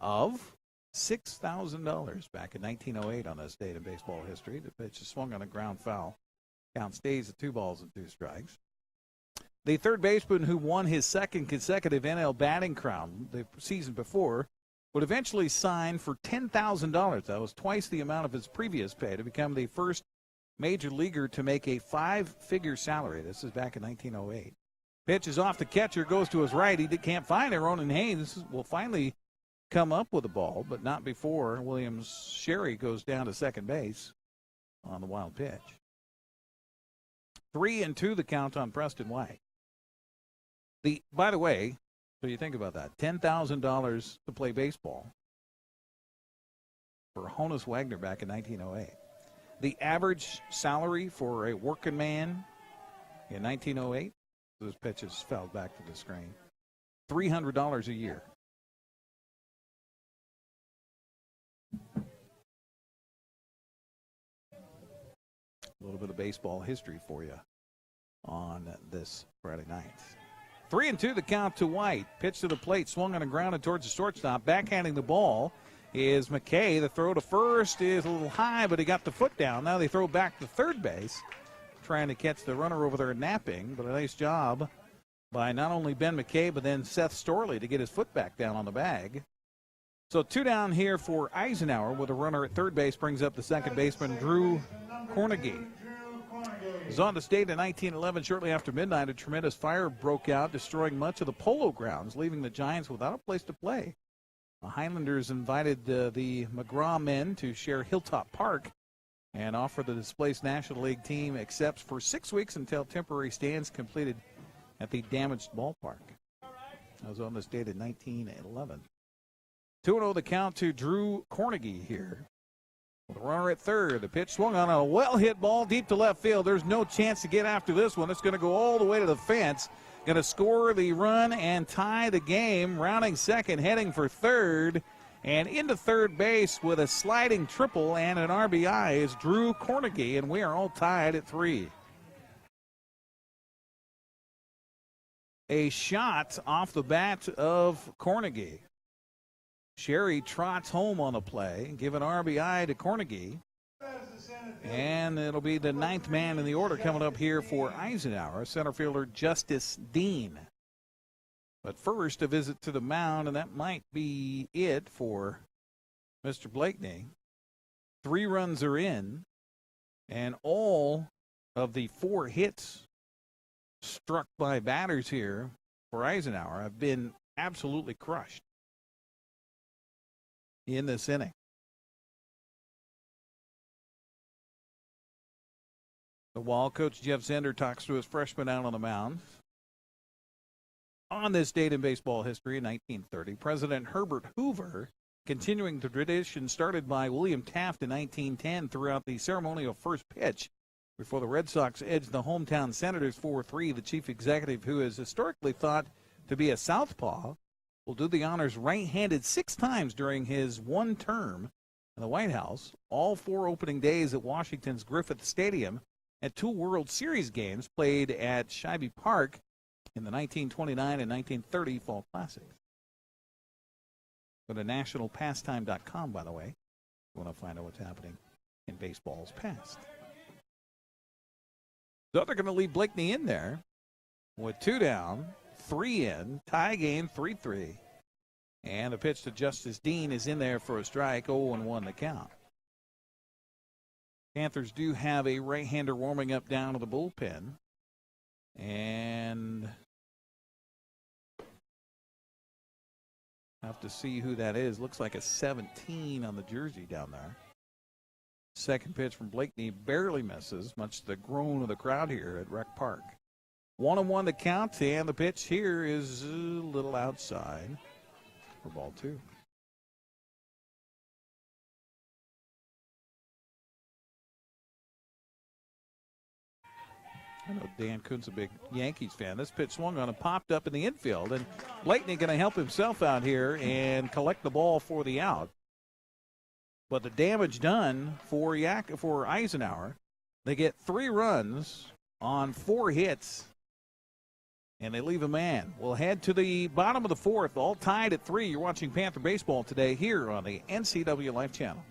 of $6,000 back in 1908 on this date in baseball history. The pitch is swung on a ground foul. Count stays at 2 balls and 2 strikes. The third baseman who won his second consecutive NL batting crown the season before would eventually sign for $10,000. That was twice the amount of his previous pay to become the first major leaguer to make a 5-figure salary. This is back in 1908. Pitch is off the catcher, goes to his right. He can't find it. Ronan Haynes will finally come up with the ball, but not before Williams Sherry goes down to second base on the wild pitch. 3-2 the count on Preston White. By the way, so you think about that, $10,000 to play baseball for Honus Wagner back in 1908. The average salary for a working man in 1908, those pitches fell back to the screen, $300 a year. A little bit of baseball history for you on this Friday night. 3-2 the count to White. Pitch to the plate, swung on and grounded towards the shortstop. Backhanding the ball is McKay. The throw to first is a little high, but he got the foot down. Now they throw back to third base, trying to catch the runner over there napping, but a nice job by not only Ben McKay, but then Seth Storley to get his foot back down on the bag. So 2 down here for Eisenhower with a runner at third base, brings up the second baseman, Drew Cornegie. He was on the state in 1911. Shortly after midnight, a tremendous fire broke out, destroying much of the polo grounds, leaving the Giants without a place to play. The Highlanders invited the McGraw men to share Hilltop Park and offer the displaced National League team accepts for 6 weeks until temporary stands completed at the damaged ballpark. I was on this date in 1911. 2-0 the count to Drew Cornegie here. The runner at third. The pitch swung on a well-hit ball deep to left field. There's no chance to get after this one. It's going to go all the way to the fence. Going to score the run and tie the game. Rounding second, heading for third. And into third base with a sliding triple and an RBI is Drew Cornegie, and we are all tied at 3. A shot off the bat of Cornegie. Sherry trots home on the play, give an RBI to Cornegie. And it'll be the 9th man in the order coming up here for Eisenhower, center fielder Justice Dean. But first, a visit to the mound, and that might be it for Mr. Blakeney. 3 runs are in, and all of the 4 hits struck by batters here for Eisenhower have been absolutely crushed in this inning. While Coach Jeff Zender talks to his freshman out on the mound. On this date in baseball history in 1930, President Herbert Hoover, continuing the tradition started by William Taft in 1910 throughout the ceremonial first pitch before the Red Sox edged the hometown Senators 4-3. The chief executive, who is historically thought to be a southpaw, will do the honors right-handed 6 times during his one term in the White House, all 4 opening days at Washington's Griffith Stadium, and 2 World Series games played at Shibe Park in the 1929 and 1930 Fall Classics. Go to nationalpastime.com, by the way, if you want to find out what's happening in baseball's past. So they're going to leave Blakeney in there with 2 down, 3 in, tie game 3-3. And the pitch to Justice Dean is in there for a strike, 0-1 the count. Panthers do have a right-hander warming up down to the bullpen. And have to see who that is. Looks like a 17 on the jersey down there. Second pitch from Blakeney barely misses, much to the groan of the crowd here at Rec Park. 1-1 the count, and the pitch here is a little outside for ball 2. I know Dan Kuhn's a big Yankees fan. This pitch swung on and popped up in the infield, and Blakeney going to help himself out here and collect the ball for the out. But the damage done for Eisenhower. They get 3 runs on 4 hits, and they leave a man. We'll head to the bottom of the 4th, all tied at 3. You're watching Panther Baseball today here on the NCW Life Channel.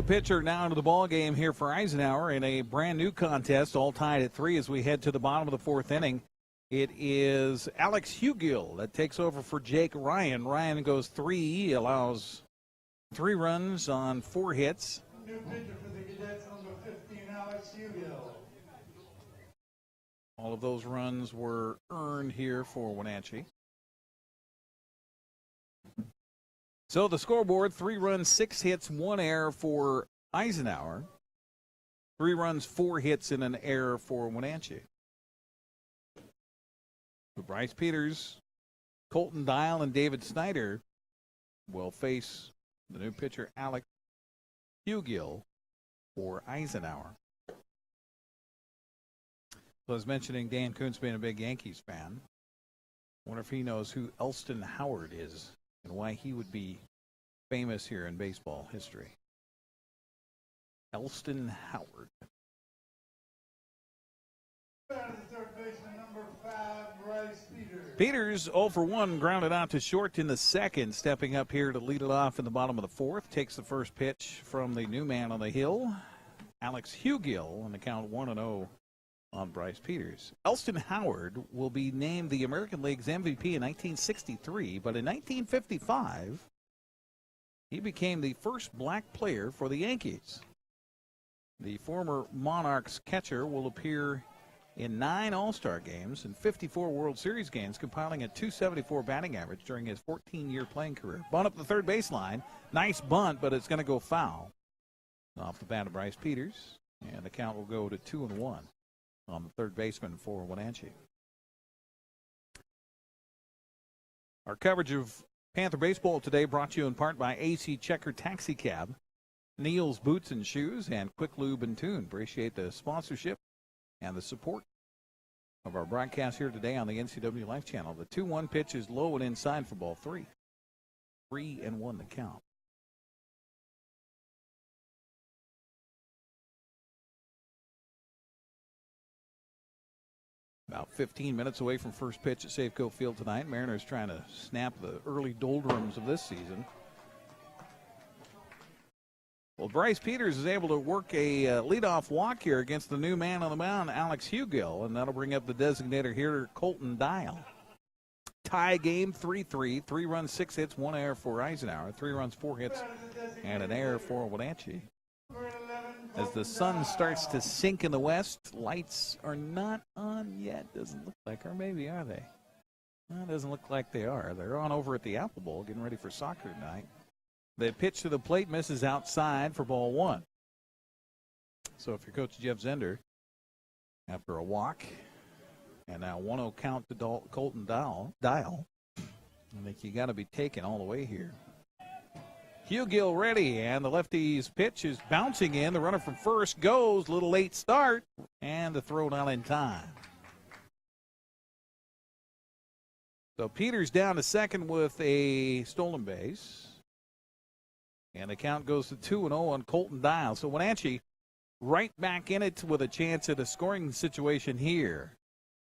pitcher now into the ball game here for Eisenhower in a brand new contest, all tied at 3 as we head to the bottom of the 4th inning. It is Alex Hugill that takes over for Jake Ryan. Ryan goes 3, allows 3 runs on 4 hits. New pitcher for the Cadets, number 15, Alex Hugill. All of those runs were earned here for Wenatchee. So the scoreboard, 3 runs, 6 hits, 1 error for Eisenhower. 3 runs, 4 hits, and an error for Wenatchee. So Bryce Peters, Colton Dial, and David Snyder will face the new pitcher Alex Hugill for Eisenhower. So I was mentioning Dan Kuntz being a big Yankees fan. I wonder if he knows who Elston Howard is and why he would be famous here in baseball history. Elston Howard. Third baseman, number 5, Bryce Peters. Peters 0 for 1, grounded out to short in the 2nd, stepping up here to lead it off in the bottom of the 4th. Takes the first pitch from the new man on the hill, Alex Hugill, on the count 1-0 on Bryce Peters. Elston Howard will be named the American League's MVP in 1963, but in 1955, he became the first black player for the Yankees. The former Monarchs catcher will appear in 9 All-Star games and 54 World Series games, compiling a .274 batting average during his 14-year playing career. Bunt up the third baseline. Nice bunt, but it's going to go foul. Off the bat of Bryce Peters, and the count will go to 2-1 on the third baseman for Wenatchee. Our coverage of Panther baseball today brought to you in part by AC Checker Taxi Cab, Neil's Boots and Shoes, and Quick Lube and Tune. Appreciate the sponsorship and the support of our broadcast here today on the NCW Life Channel. The 2-1 pitch is low and inside for ball 3. 3-1 the count. About 15 minutes away from first pitch at Safeco Field tonight. Mariners trying to snap the early doldrums of this season. Well, Bryce Peters is able to work a leadoff walk here against the new man on the mound, Alex Hugill, and that'll bring up the designator here, Colton Dial. Tie game, 3-3. 3 runs, 6 hits, 1 error for Eisenhower. 3 runs, 4 hits, and an error for Wenatchee. As the sun starts to sink in the west, lights are not on yet, doesn't look like, or maybe are they? Well, it doesn't look like they are. They're on over at the Apple Bowl, getting ready for soccer tonight. The pitch to the plate misses outside for ball 1. So if you're Coach Jeff Zender, after a walk, and now 1-0 count to Colton Dial, I think you got to be taken all the way here. Hugill ready, and the lefty's pitch is bouncing in. The runner from first goes, little late start, and the throw not in time. So Peters down to second with a stolen base. And the count goes to 2-0 on Colton Dial. So Wenatchee right back in it with a chance at a scoring situation here.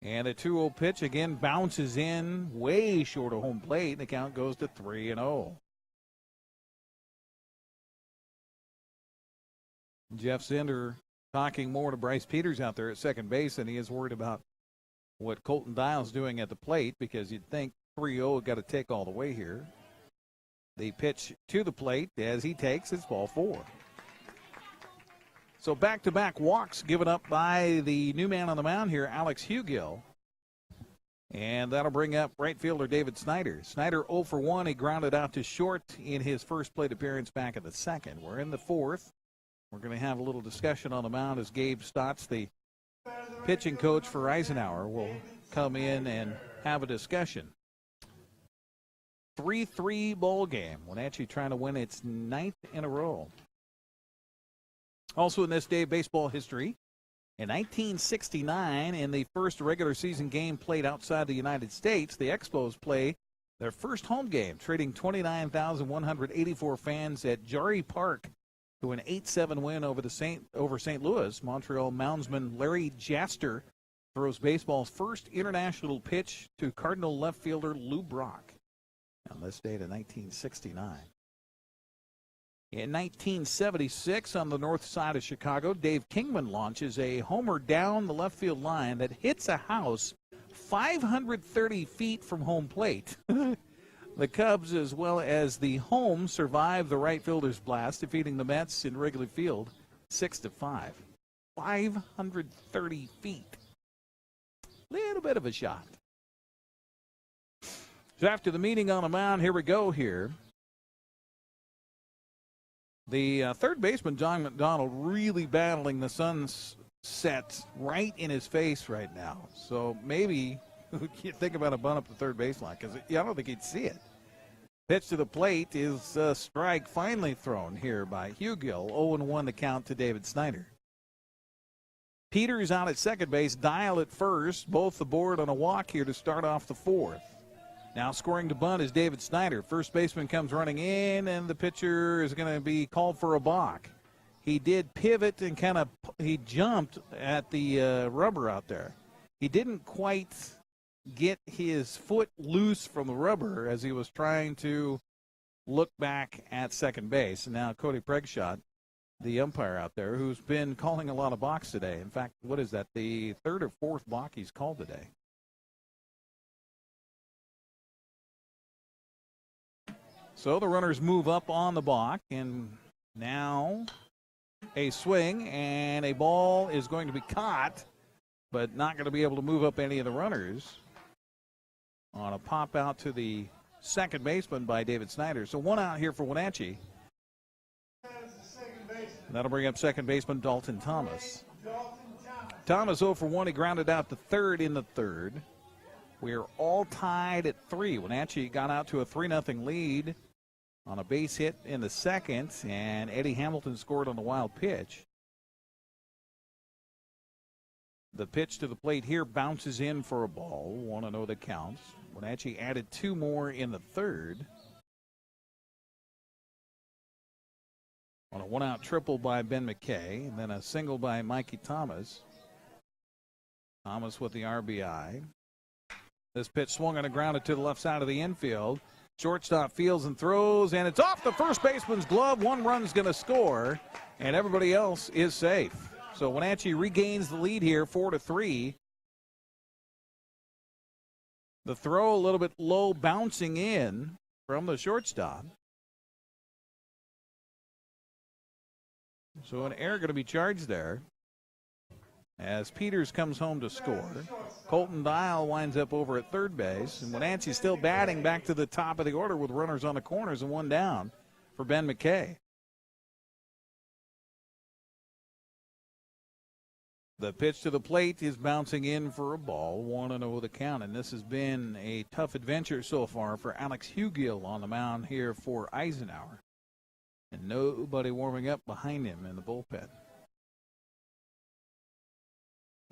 And a 2-0 pitch again bounces in way short of home plate. And the count goes to 3-0. Jeff Zender talking more to Bryce Peters out there at second base than he is worried about what Colton Dial's doing at the plate, because you'd think 3-0 got to take all the way here. The pitch to the plate as he takes, it's ball 4. So back-to-back walks given up by the new man on the mound here, Alex Hugill. And that'll bring up right fielder David Snyder. Snyder 0 for 1. He grounded out to short in his first plate appearance back in the 2nd. We're in the 4th. We're going to have a little discussion on the mound as Gabe Stotts, the pitching coach for Eisenhower, will come in and have a discussion. 3-3 ball game. Wenatchee trying to win its 9th in a row. Also in this day of baseball history, in 1969, in the first regular season game played outside the United States, the Expos play their first home game, trading 29,184 fans at Jari Park to an 8-7 win over St. Louis. Montreal moundsman Larry Jaster throws baseball's first international pitch to Cardinal left fielder Lou Brock on this date of 1969. In 1976, on the north side of Chicago, Dave Kingman launches a homer down the left field line that hits a house 530 feet from home plate. The Cubs, as well as the home, survive the right fielder's blast, defeating the Mets in Wrigley Field 6-5. 530 feet. Little bit of a shot. So after the meeting on the mound, here we go here. The third baseman, John McDonald, really battling the sunset right in his face right now. So maybe you think about a bunt up the third baseline, because I don't think he'd see it. Pitch to the plate is a strike finally thrown here by Hugill. 0-1 the count to David Snyder. Peters out at second base, Dial at first, both aboard on a walk here to start off the fourth. Now scoring to bunt is David Snyder. First baseman comes running in, and the pitcher is going to be called for a balk. He did pivot and he jumped at the rubber out there. He didn't quite get his foot loose from the rubber as he was trying to look back at second base. And now Cody Pregshot, the umpire out there, who's been calling a lot of balks today. In fact, what is that, the third or fourth balk he's called today? So the runners move up on the balk, and now a swing, and a ball is going to be caught, but not going to be able to move up any of the runners on a pop out to the second baseman by David Snyder. So one out here for Wenatchee. That'll bring up second baseman Dalton Thomas. Thomas 0 for 1. He grounded out to third in the third. We're all tied at 3. Wenatchee got out to a 3-0 lead on a base hit in the second, and Eddie Hamilton scored on a wild pitch. The pitch to the plate here bounces in for a ball. 1-0 the counts. Wenatchee added 2 more in the third. On a one-out triple by Ben McKay, and then a single by Mikey Thomas. Thomas with the RBI. This pitch swung on a grounded to the left side of the infield. Shortstop fields and throws, and it's off the first baseman's glove. 1 run's going to score, and everybody else is safe. So Wenatchee regains the lead here, 4-3. The throw a little bit low, bouncing in from the shortstop. So an error going to be charged there as Peters comes home to score. Colton Dial winds up over at third base, and Wenatchee still batting back to the top of the order with runners on the corners and 1 down for Ben McKay. The pitch to the plate is bouncing in for a ball. 1-0 the count, and this has been a tough adventure so far for Alex Hugill on the mound here for Eisenhower. And nobody warming up behind him in the bullpen.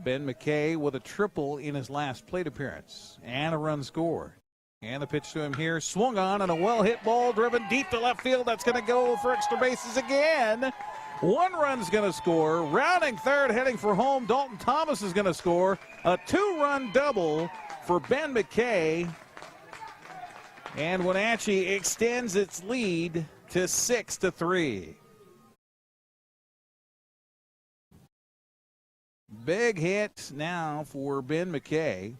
Ben McKay with a triple in his last plate appearance and a run score. And the pitch to him here, swung on, and a well-hit ball driven deep to left field. That's going to go for extra bases again. 1 run's going to score. Rounding third, heading for home, Dalton Thomas is going to score. A 2-run double for Ben McKay. And Wenatchee extends its lead to 6-3. Big hit now for Ben McKay.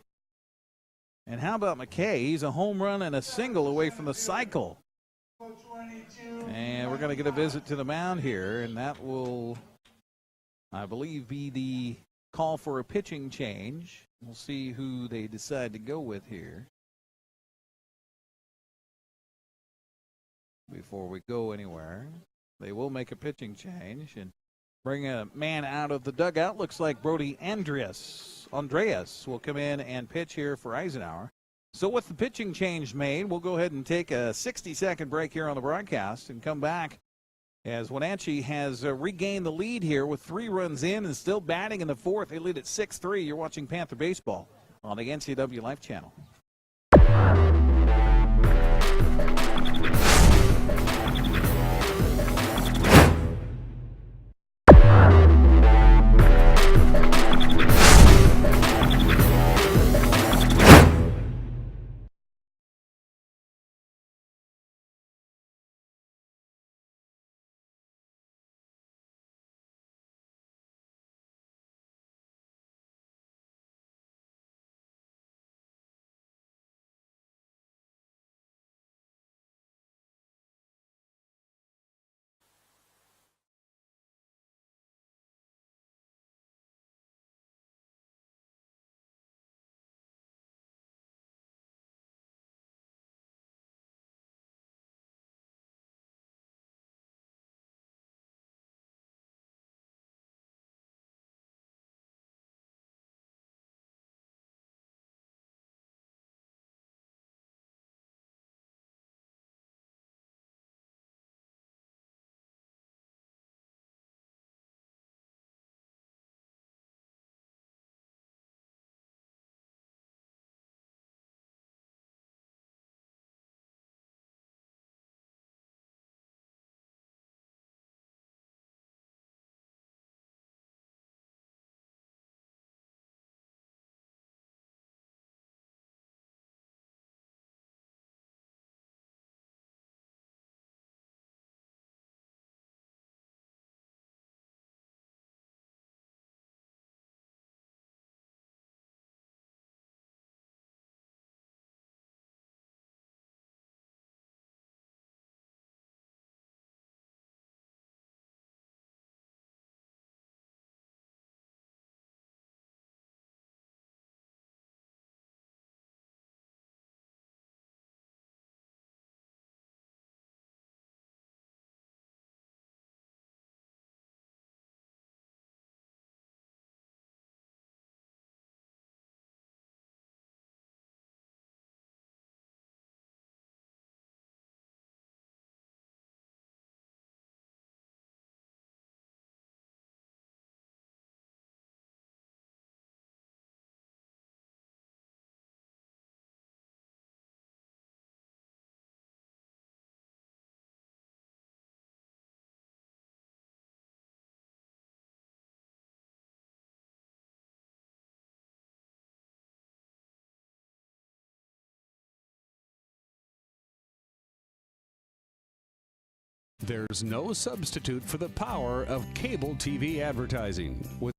And how about McKay? He's a home run and a single away from the cycle. And we're going to get a visit to the mound here, and that will, I believe, be the call for a pitching change. We'll see who they decide to go with here before we go anywhere. They will make a pitching change and bring a man out of the dugout. Looks like Brody Andreas will come in and pitch here for Eisenhower. So with the pitching change made, we'll go ahead and take a 60-second break here on the broadcast and come back as Wenatchee has regained the lead here with 3 runs in and still batting in the fourth. They lead at 6-3. You're watching Panther Baseball on the NCW Life Channel. There's no substitute for the power of cable TV advertising. With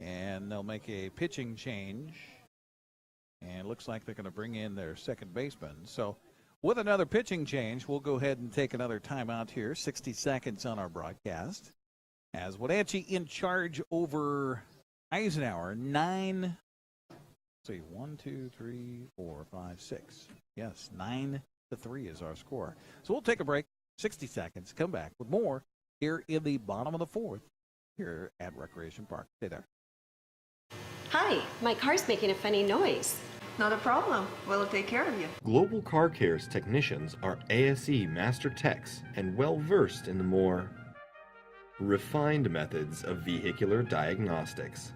and they'll make a pitching change. And it looks like they're going to bring in their second baseman. So with another pitching change, we'll go ahead and take another timeout here. 60 seconds on our broadcast. As Wenatchee in charge over Eisenhower. 1, 2, 3, 4, 5, 6. Yes, 9-3 is our score. So we'll take a break. 60 seconds. Come back with more here in the bottom of the fourth here at Recreation Park. Stay there. Hi, my car's making a funny noise. Not a problem. We'll take care of you. Global Car Care's technicians are ASE Master Techs and well versed in the more refined methods of vehicular diagnostics.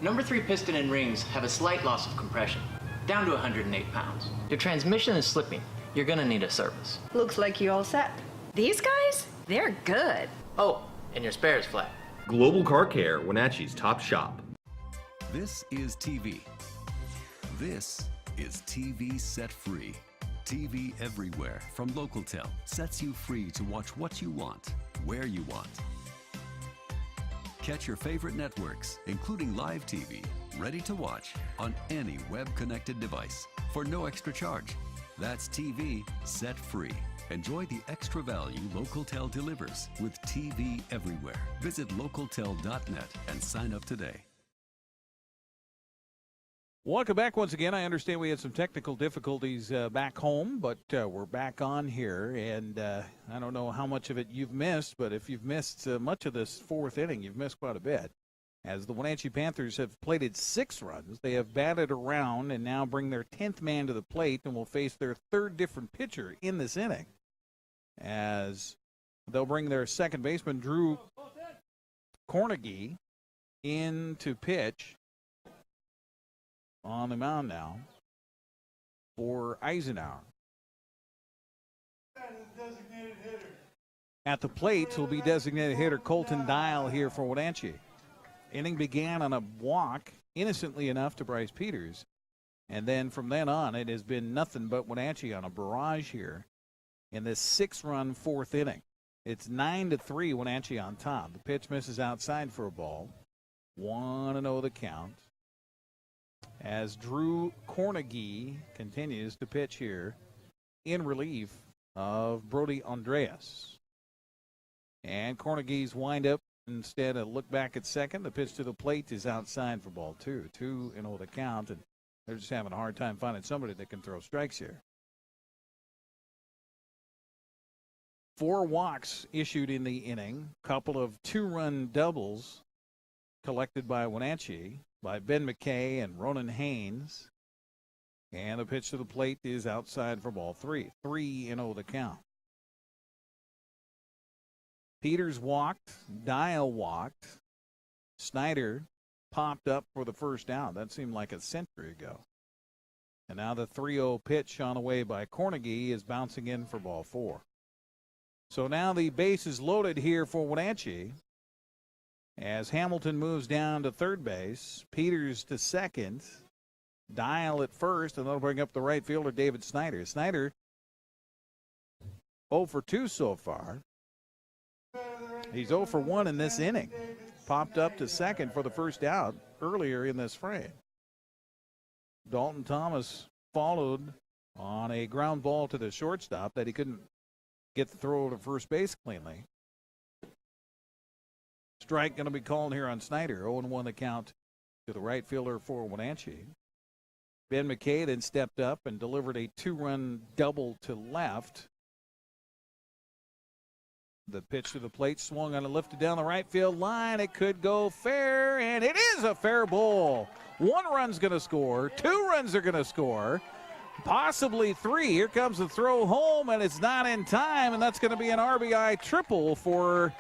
Number 3 piston and rings have a slight loss of compression, down to 108 pounds. Your transmission is slipping. You're gonna need a service. Looks like you're all set. These guys? They're good. Oh, and your spare is flat. Global Car Care, Wenatchee's top shop. This is TV. This is TV Set Free. TV everywhere from Localtel sets you free to watch what you want, where you want. Catch your favorite networks, including live TV, ready to watch on any web-connected device for no extra charge. That's TV Set Free. Enjoy the extra value Localtel delivers with TV everywhere. Visit localtel.net and sign up today. Welcome back once again. I understand we had some technical difficulties back home, but we're back on here, and I don't know how much of it you've missed, but if you've missed much of this fourth inning, you've missed quite a bit. As the Wenatchee Panthers have plated 6 runs, they have batted around and now bring their 10th man to the plate and will face their 3rd different pitcher in this inning. As they'll bring their second baseman, Drew Cornegie, in to pitch on the mound now for Eisenhower. Designated hitter. At the plate will be designated hitter Colton Dial here for Wenatchee. Inning began on a walk, innocently enough, to Bryce Peters. And then from then on, it has been nothing but Wenatchee on a barrage here in this 6-run 4th inning. It's 9-3 Wenatchee on top. The pitch misses outside for a ball. 1-0 the count. As Drew Cornegie continues to pitch here in relief of Brody Andreas. And Cornegie's windup, instead of look back at second, the pitch to the plate is outside for ball 2. 2-0 the count, and they're just having a hard time finding somebody that can throw strikes here. 4 walks issued in the inning, couple of 2-run doubles collected by Wenatchee, by Ben McKay and Ronan Haynes. And the pitch to the plate is outside for ball 3. 3-0 the count. Peters walked, Dial walked. Snyder popped up for the first out. That seemed like a century ago. And now the 3-0 pitch on the way by Cornegie is bouncing in for ball 4. So now the base is loaded here for Wenatchee. As Hamilton moves down to third base, Peters to second, Dial at first, and they'll bring up the right fielder, David Snyder. Snyder 0 for 2 so far. He's 0 for 1 in this inning. Popped up to second for the first out earlier in this frame. Dalton Thomas followed on a ground ball to the shortstop that he couldn't get the throw to first base cleanly. Strike going to be called here on Snyder. 0-1 the count to the right fielder for Wenatchee. Ben McKay then stepped up and delivered a 2-run double to left. The pitch to the plate swung on and lifted down the right field line. It could go fair, and it is a fair ball. 1 run's going to score. 2 runs are going to score. Possibly 3. Here comes the throw home, and it's not in time, and that's going to be an RBI triple for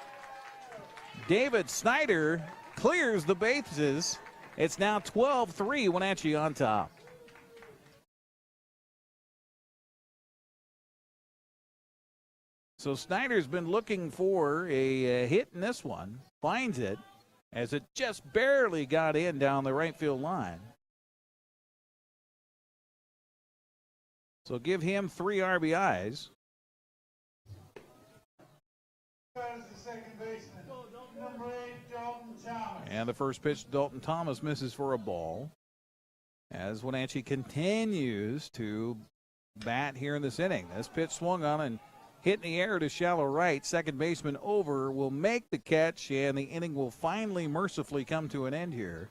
David Snyder. Clears the bases. It's now 12-3, Wenatchee on top. So Snyder's been looking for a hit in this one. Finds it as it just barely got in down the right field line. So give him 3 RBIs. That is the second baseman. Number 8, Dalton Thomas. And the first pitch, Dalton Thomas misses for a ball. As Wenatchee continues to bat here in this inning. This pitch swung on and hit in the air to shallow right. Second baseman over will make the catch, and the inning will finally mercifully come to an end here.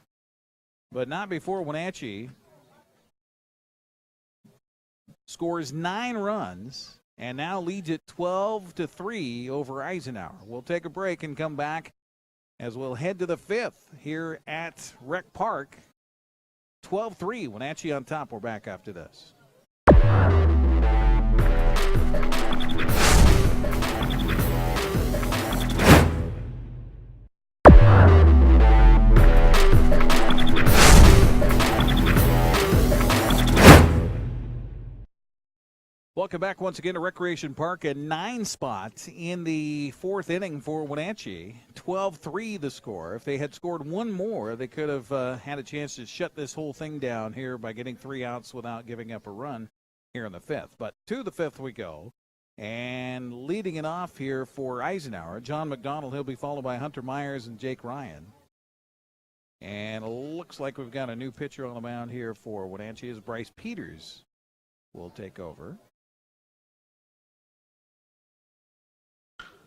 But not before Wenatchee scores 9 runs and now leads it 12-3 over Eisenhower. We'll take a break and come back as we'll head to the 5th here at Rec Park 12-3, Wenatchee on top. We're back after this. Welcome back once again to Recreation Park. A 9-spot in the fourth inning for Wenatchee. 12-3 the score. If they had scored one more, they could have had a chance to shut this whole thing down here by getting 3 outs without giving up a run here in the fifth. But to the fifth we go. And leading it off here for Eisenhower, John McDonald. He'll be followed by Hunter Myers and Jake Ryan. And it looks like we've got a new pitcher on the mound here for Wenatchee as Bryce Peters will take over.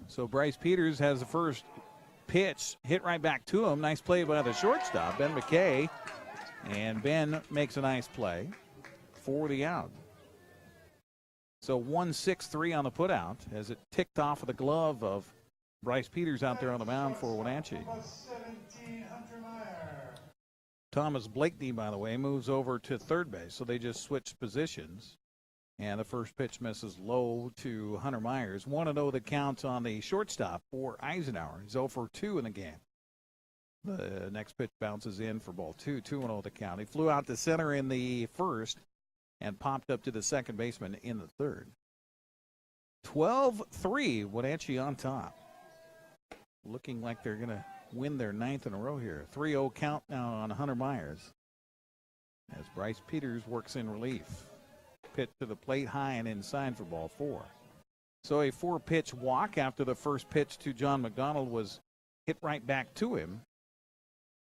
So Bryce Peters has the first pitch hit right back to him. Nice play by the shortstop, Ben McKay. And Ben makes a nice play for the out. So 1-6-3 on the putout as it ticked off of the glove of Bryce Peters out there on the mound for Wenatchee. Number 17, Hunter Meyer. Thomas Blakeney, by the way, moves over to third base. So they just switched positions. And the first pitch misses low to Hunter Myers. 1-0 the count on the shortstop for Eisenhower. He's 0 for 2 in the game. The next pitch bounces in for ball 2. 2-0 the count. He flew out to center in the first and popped up to the second baseman in the third. 12-3, Wenatchee on top. Looking like they're going to win their 9th in a row here. 3-0 count now on Hunter Myers as Bryce Peters works in relief. Pitch to the plate high and inside for ball 4. So a 4-pitch walk after the first pitch to John McDonald was hit right back to him.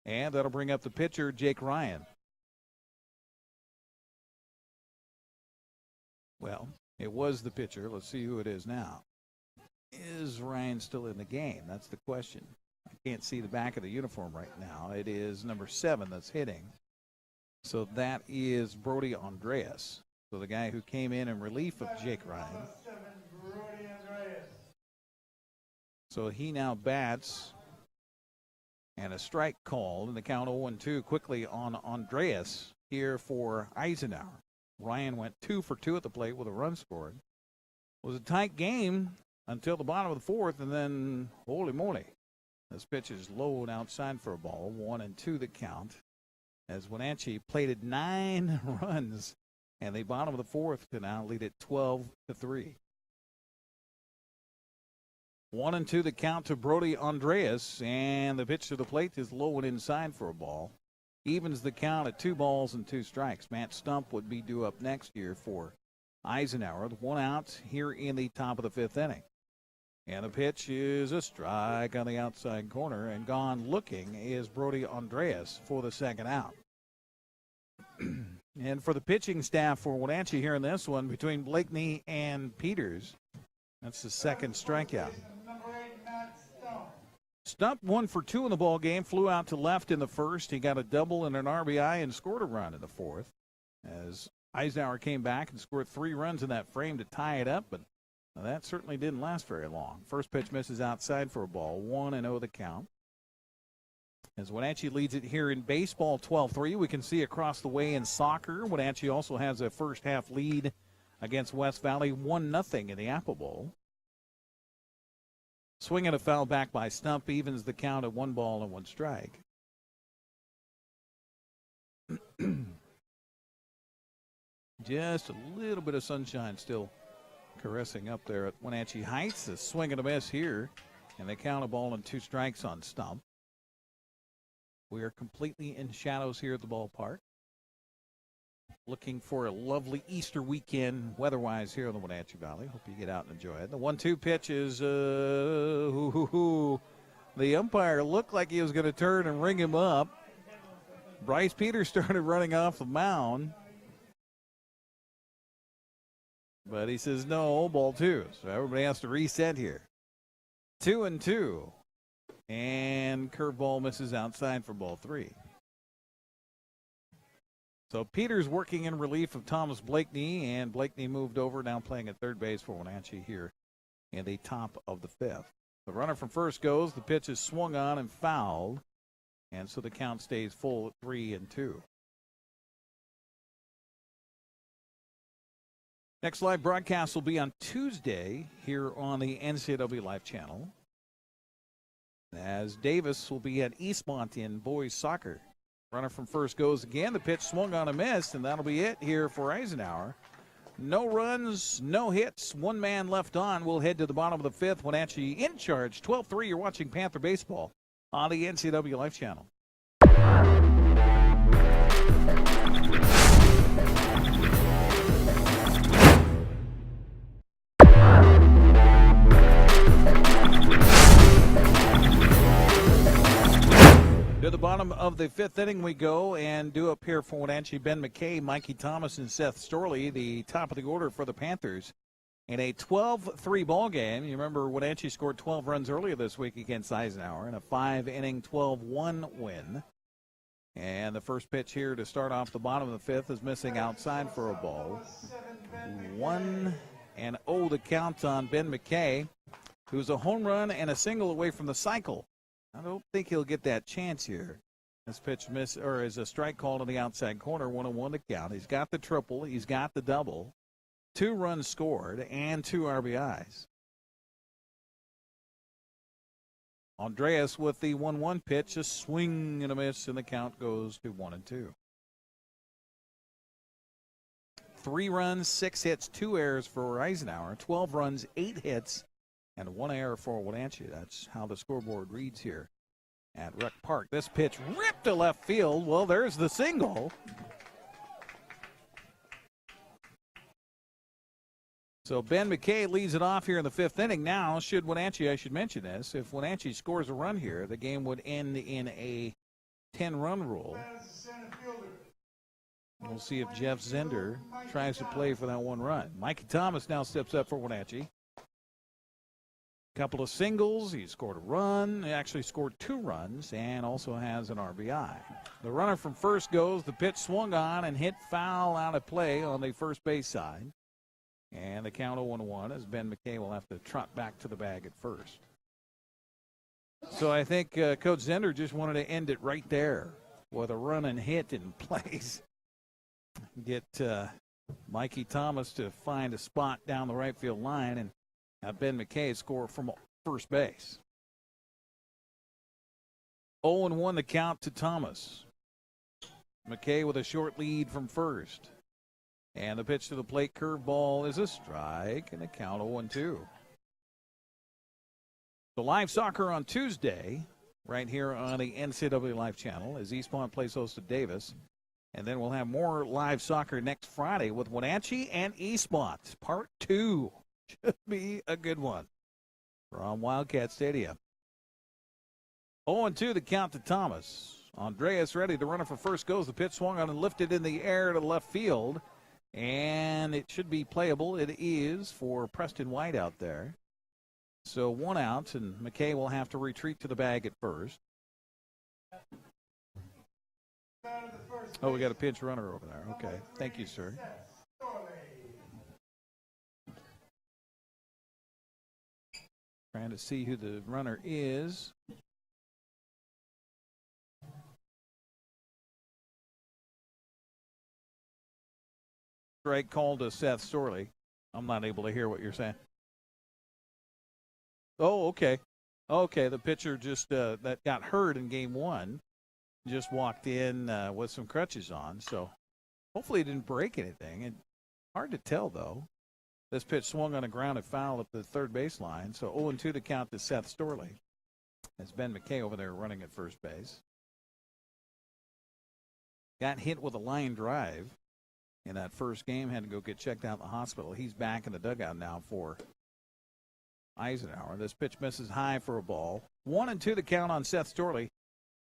And that'll bring up the pitcher, Jake Ryan. Well, it was the pitcher. Let's see who it is now. Is Ryan still in the game? That's the question. I can't see the back of the uniform right now. It is number 7 that's hitting. So that is Brody Andreas. So the guy who came in relief of Jake Ryan. Number 7, Brody Andreas. So he now bats. And a strike called in the count 0-2 quickly on Andreas here for Eisenhower. Ryan went 2 for 2 at the plate with a run scored. It was a tight game until the bottom of the fourth, and then, holy moly, this pitch is low and outside for a ball. 1-2 the count as Wenatchee plated 9 runs. And the bottom of the fourth to now lead it 12-3. 1-2 the count to Brody Andreas, and the pitch to the plate is low and inside for a ball. Evens the count at 2 balls and 2 strikes. Matt Stump would be due up next year for Eisenhower. 1 out here in the top of the 5th inning. And the pitch is a strike on the outside corner, and gone looking is Brody Andreas for the second out. And for the pitching staff for Wenatchee here in this one, between Blakeney and Peters, that's the second strikeout. Number 8, Matt Stump. Stump 1 for 2 in the ball game, flew out to left in the first. He got a double and an RBI and scored a run in the fourth. As Eisenhower came back and scored 3 runs in that frame to tie it up, but that certainly didn't last very long. First pitch misses outside for a ball. 1-0 the count. As Wenatchee leads it here in baseball 12-3, we can see across the way in soccer. Wenatchee also has a first half lead against West Valley, 1-0 in the Apple Bowl. Swing and a foul back by Stump evens the count at 1 ball and 1 strike. Just a little bit of sunshine still caressing up there at Wenatchee Heights. A swing and a miss here, and they count a ball and 2 strikes on Stump. We are completely in shadows here at the ballpark. Looking for a lovely Easter weekend weather-wise here in the Wenatchee Valley. Hope you get out and enjoy it. The 1-2 pitch is, the umpire looked like he was going to turn and ring him up. Bryce Peters started running off the mound. But he says no, ball 2. So everybody has to reset here. 2-2. And curveball misses outside for ball 3. So Peters working in relief of Thomas Blakeney, and Blakeney moved over, now playing at third base for Wenatchee here in the top of the 5th. The runner from first goes. The pitch is swung on and fouled, and so the count stays full at 3-2. Next live broadcast will be on Tuesday here on the NCAA Live Channel, as Davis will be at Eastmont in boys soccer. Runner from first goes again. The pitch swung on a miss, and that'll be it here for Eisenhower. No runs, no hits, one man left on. We'll head to the bottom of the fifth. Wenatchee in charge, 12-3. You're watching Panther Baseball on the NCAA Live Channel. To the bottom of the fifth inning we go, and due up here for Wenatchee, Ben McKay, Mikey Thomas, and Seth Storley, the top of the order for the Panthers. In a 12-3 ball game, you remember Wenatchee scored 12 runs earlier this week against Eisenhower in a 5-inning, 12-1 win. And the first pitch here to start off the bottom of the fifth is missing outside for a ball. 1-0 the count on Ben McKay, who's a home run and a single away from the cycle. I don't think he'll get that chance here. This pitch is a strike call to the outside corner, 1-1 to count. He's got the triple, he's got the double, 2 runs scored, and 2 RBIs. Andreas with the 1-1 pitch, a swing and a miss, and the count goes to 1-2. 3 runs, 6 hits, 2 errors for Eisenhower, 12 runs, 8 hits, and 1 error for Wenatchee. That's how the scoreboard reads here at Rec Park. This pitch ripped to left field. Well, there's the single. So Ben McKay leads it off here in the fifth inning. Now, should Wenatchee, I should mention this, if Wenatchee scores a run here, the game would end in a 10-run rule. We'll see if Jeff Zender tries to play for that 1 run. Mikey Thomas now steps up for Wenatchee. Couple of singles. He scored a run. He actually scored 2 runs and also has an RBI. The runner from first goes. The pitch swung on and hit foul out of play on the first base side. And the count 0-1 as Ben McKay will have to trot back to the bag at first. So I think Coach Zender just wanted to end it right there with a run and hit in place. Get Mikey Thomas to find a spot down the right field line and Ben McKay score from first base. 0-1 the count to Thomas. McKay with a short lead from first. And the pitch to the plate curveball is a strike, and the count 0-2. The live soccer on Tuesday, right here on the NCAA Live Channel, as Eastmont plays host to Davis. And then we'll have more live soccer next Friday with Wenatchee and Eastmont, part 2. Should be a good one from Wildcat Stadium. 0-2 the count to Thomas. Andreas ready. The runner for first goes. The pitch swung on and lifted in the air to left field. And it should be playable. It is for Preston White out there. So 1 out, and McKay will have to retreat to the bag at first. Oh, we got a pinch runner over there. Okay. Thank you, sir. Trying to see who the runner is. Strike called to Seth Storley. I'm not able to hear what you're saying. Oh, okay. Okay, the pitcher just that got hurt in game 1 just walked in with some crutches on. So hopefully he didn't break anything. And hard to tell, though. This pitch swung on a grounded foul at the third baseline. So 0-2 to count to Seth Storley. As Ben McKay over there running at first base. Got hit with a line drive in that first game. Had to go get checked out in the hospital. He's back in the dugout now for Eisenhower. This pitch misses high for a ball. 1-2 the count on Seth Storley.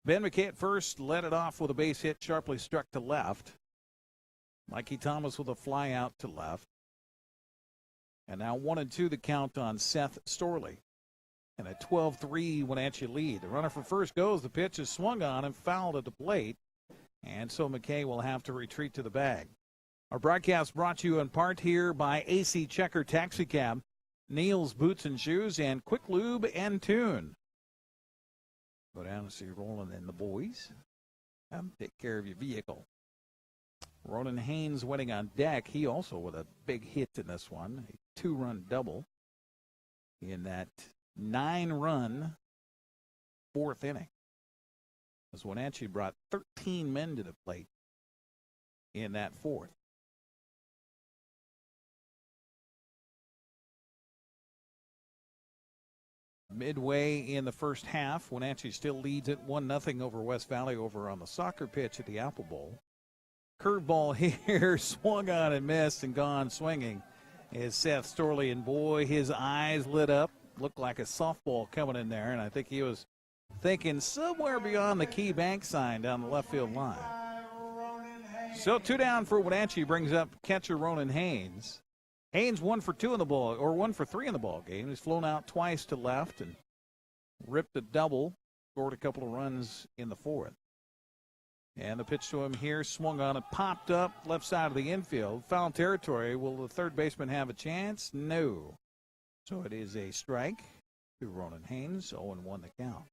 Ben McKay at first led it off with a base hit, sharply struck to left. Mikey Thomas with a fly out to left. And now 1-2 the count on Seth Storley. And a 12-3 Wenatchee lead. The runner for first goes. The pitch is swung on and fouled at the plate. And so McKay will have to retreat to the bag. Our broadcast brought to you in part here by AC Checker Taxi Cab, Neil's Boots and Shoes, and Quick Lube and Tune. Go down and see Roland and the boys. Have them take care of your vehicle. Ronan Haynes waiting on deck. He also with a big hit in this one, a 2-run double in that 9-run 4th inning. As Wenatchee brought 13 men to the plate in that 4th. Midway in the first half, Wenatchee still leads it 1-0 over West Valley over on the soccer pitch at the Apple Bowl. Curveball here, swung on and missed and gone swinging is Seth Storley, and boy, his eyes lit up. Looked like a softball coming in there, and I think he was thinking somewhere beyond the Key Bank sign down the left field line. So 2 down for Wenatchee brings up catcher Ronan Haynes. Haynes 1 for 2 in the ball, or 1 for 3 in the ball game. He's flown out twice to left and ripped a double, scored a couple of runs in the 4th. And the pitch to him here, swung on it, popped up left side of the infield. Foul territory. Will the third baseman have a chance? No. So it is a strike to Ronan Haynes, 0-1 the count.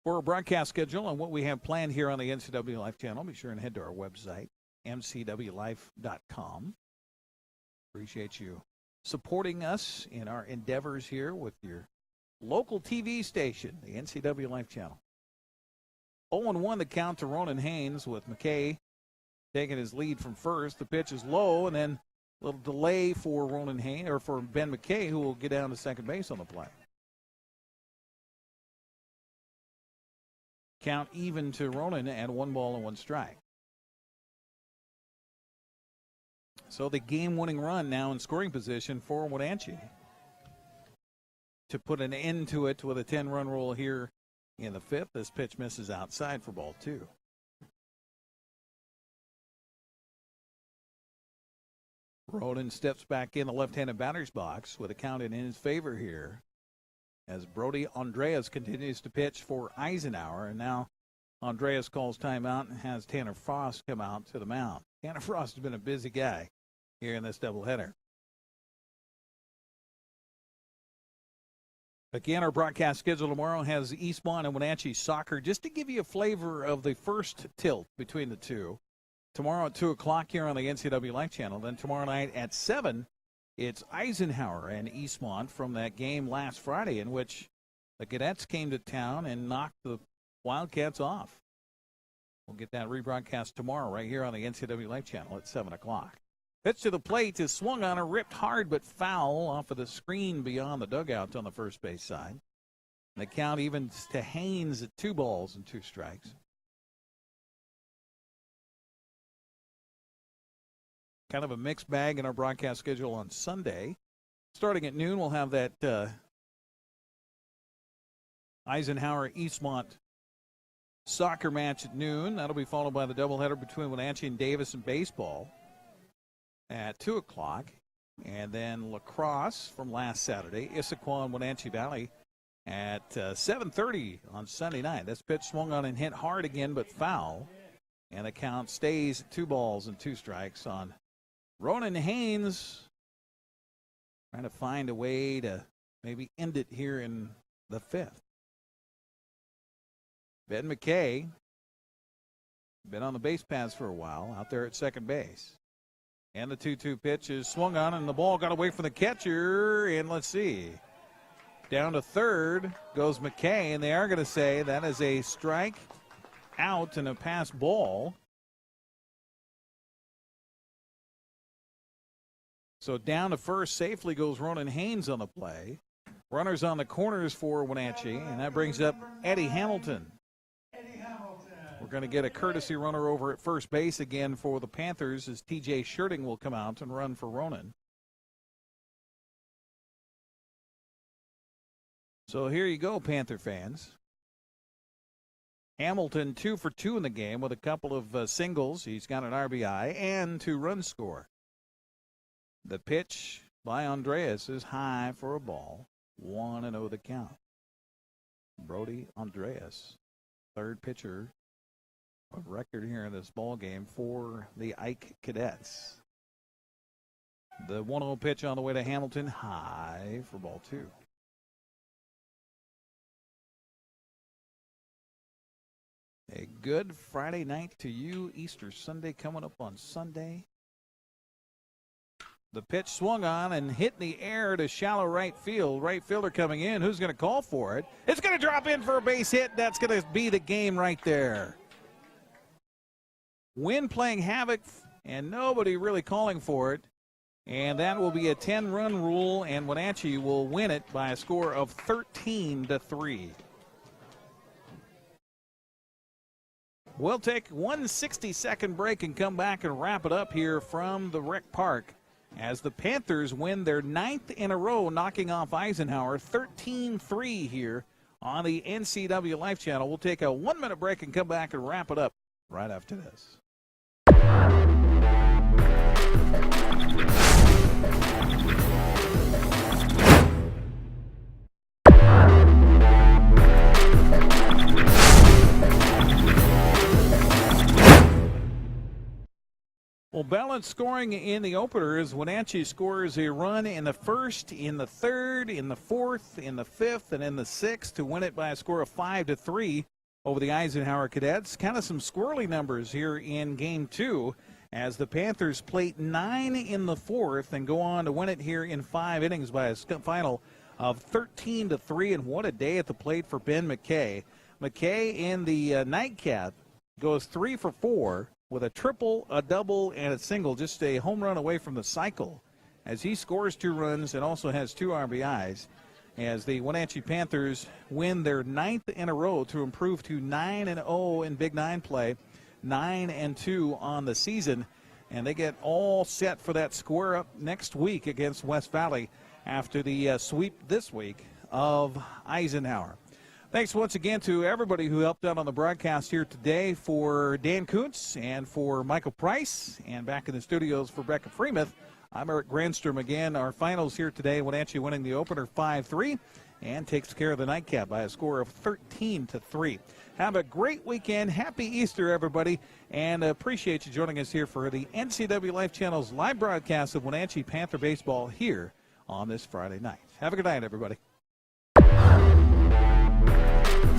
For our broadcast schedule and what we have planned here on the NCW Life channel, be sure and head to our website, mcwlife.com. Appreciate you supporting us in our endeavors here with your local TV station, the NCW Life channel. 0-1 the count to Ronan Haynes with McKay taking his lead from first. The pitch is low, and then a little delay for Ronan Haynes, or for Ben McKay, who will get down to second base on the play. Count even to Ronan at 1 ball and 1 strike. So the game-winning run now in scoring position for Wenatchee to put an end to it with a 10-run roll here in the 5th. This pitch misses outside for ball 2. Ronan steps back in the left-handed batter's box with a count in his favor here as Brody Andreas continues to pitch for Eisenhower. And now Andreas calls timeout and has Tanner Frost come out to the mound. Tanner Frost has been a busy guy here in this doubleheader. Again, our broadcast schedule tomorrow has Eastmont and Wenatchee soccer. Just to give you a flavor of the first tilt between the two, tomorrow at 2 o'clock here on the NCW Life channel. Then tomorrow night at 7, it's Eisenhower and Eastmont from that game last Friday in which the Cadets came to town and knocked the Wildcats off. We'll get that rebroadcast tomorrow right here on the NCW Life channel at 7 o'clock. Pitch to the plate is swung on, ripped hard but foul off of the screen beyond the dugout on the first base side. The count evens to Haynes at 2 balls and 2 strikes. Kind of a mixed bag in our broadcast schedule on Sunday. Starting at noon, we'll have that Eisenhower-Eastmont soccer match at noon. That'll be followed by the doubleheader between Wenatchee and Davis in baseball at 2 o'clock. And then lacrosse from last Saturday, Issaquah and Wenatchee Valley at 7:30 on Sunday night. This pitch swung on and hit hard again, but foul. And the count stays at 2 balls and 2 strikes on Ronan Haynes, trying to find a way to maybe end it here in the 5th. Ben McKay, been on the base paths for a while, out there at second base. And the 2-2 pitch is swung on, and the ball got away from the catcher. And let's see, down to third goes McKay, and they are going to say that is a strike out and a pass ball. So down to first safely goes Ronan Haynes on the play. Runners on the corners for Wenatchee, and that brings up Eddie Hamilton. We're going to get a courtesy runner over at first base again for the Panthers as TJ Shirting will come out and run for Ronan. So here you go, Panther fans. Hamilton 2 for 2 in the game with a couple of singles. He's got an RBI and 2 runs scored. The pitch by Andreas is high for a ball. 1-0 the count. Brody Andreas, third pitcher of record here in this ball game for the Ike Cadets. The 1-0 pitch on the way to Hamilton, high for ball 2. A good Friday night to you. Easter Sunday coming up on Sunday. The pitch swung on and hit in the air to shallow right field. Right fielder coming in. Who's going to call for it? It's going to drop in for a base hit. That's going to be the game right there. Wind playing havoc and nobody really calling for it. And that will be a 10-run rule, and Wenatchee will win it by a score of 13-3. We'll take 1 60-second break and come back and wrap it up here from the Rec Park as the Panthers win their 9th in a row, knocking off Eisenhower 13-3 here on the NCW Life Channel. We'll take a 1-minute break and come back and wrap it up right after this. Well, balanced scoring in the opener as Wenatchee scores a run in the first, in the third, in the fourth, in the fifth, and in the sixth to win it by a score of 5-3 over the Eisenhower Cadets. Kind of some squirrely numbers here in Game 2 as the Panthers plate 9 in the fourth and go on to win it here in 5 innings by a final of 13-3. And what a day at the plate for Ben McKay. McKay in the nightcap goes 3 for 4. With a triple, a double, and a single, just a home run away from the cycle as he scores 2 runs and also has 2 RBIs as the Wenatchee Panthers win their 9th in a row to improve to 9-0 in Big 9 play, 9-2 on the season, and they get all set for that square up next week against West Valley after the sweep this week of Eisenhower. Thanks once again to everybody who helped out on the broadcast here today. For Dan Kuntz and for Michael Price, and back in the studios for Becca Freemuth, I'm Eric Granstrom again. Our finals here today, Wenatchee winning the opener 5-3 and takes care of the nightcap by a score of 13-3. Have a great weekend. Happy Easter, everybody, and appreciate you joining us here for the NCW Life Channel's live broadcast of Wenatchee Panther baseball here on this Friday night. Have a good night, everybody.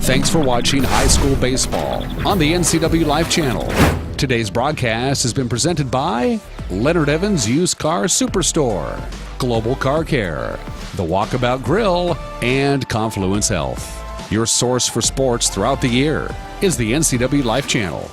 Thanks for watching high school baseball on the NCW Life Channel. Today's broadcast has been presented by Leonard Evans Used Car Superstore, Global Car Care, The Walkabout Grill, and Confluence Health. Your source for sports throughout the year is the NCW Life Channel.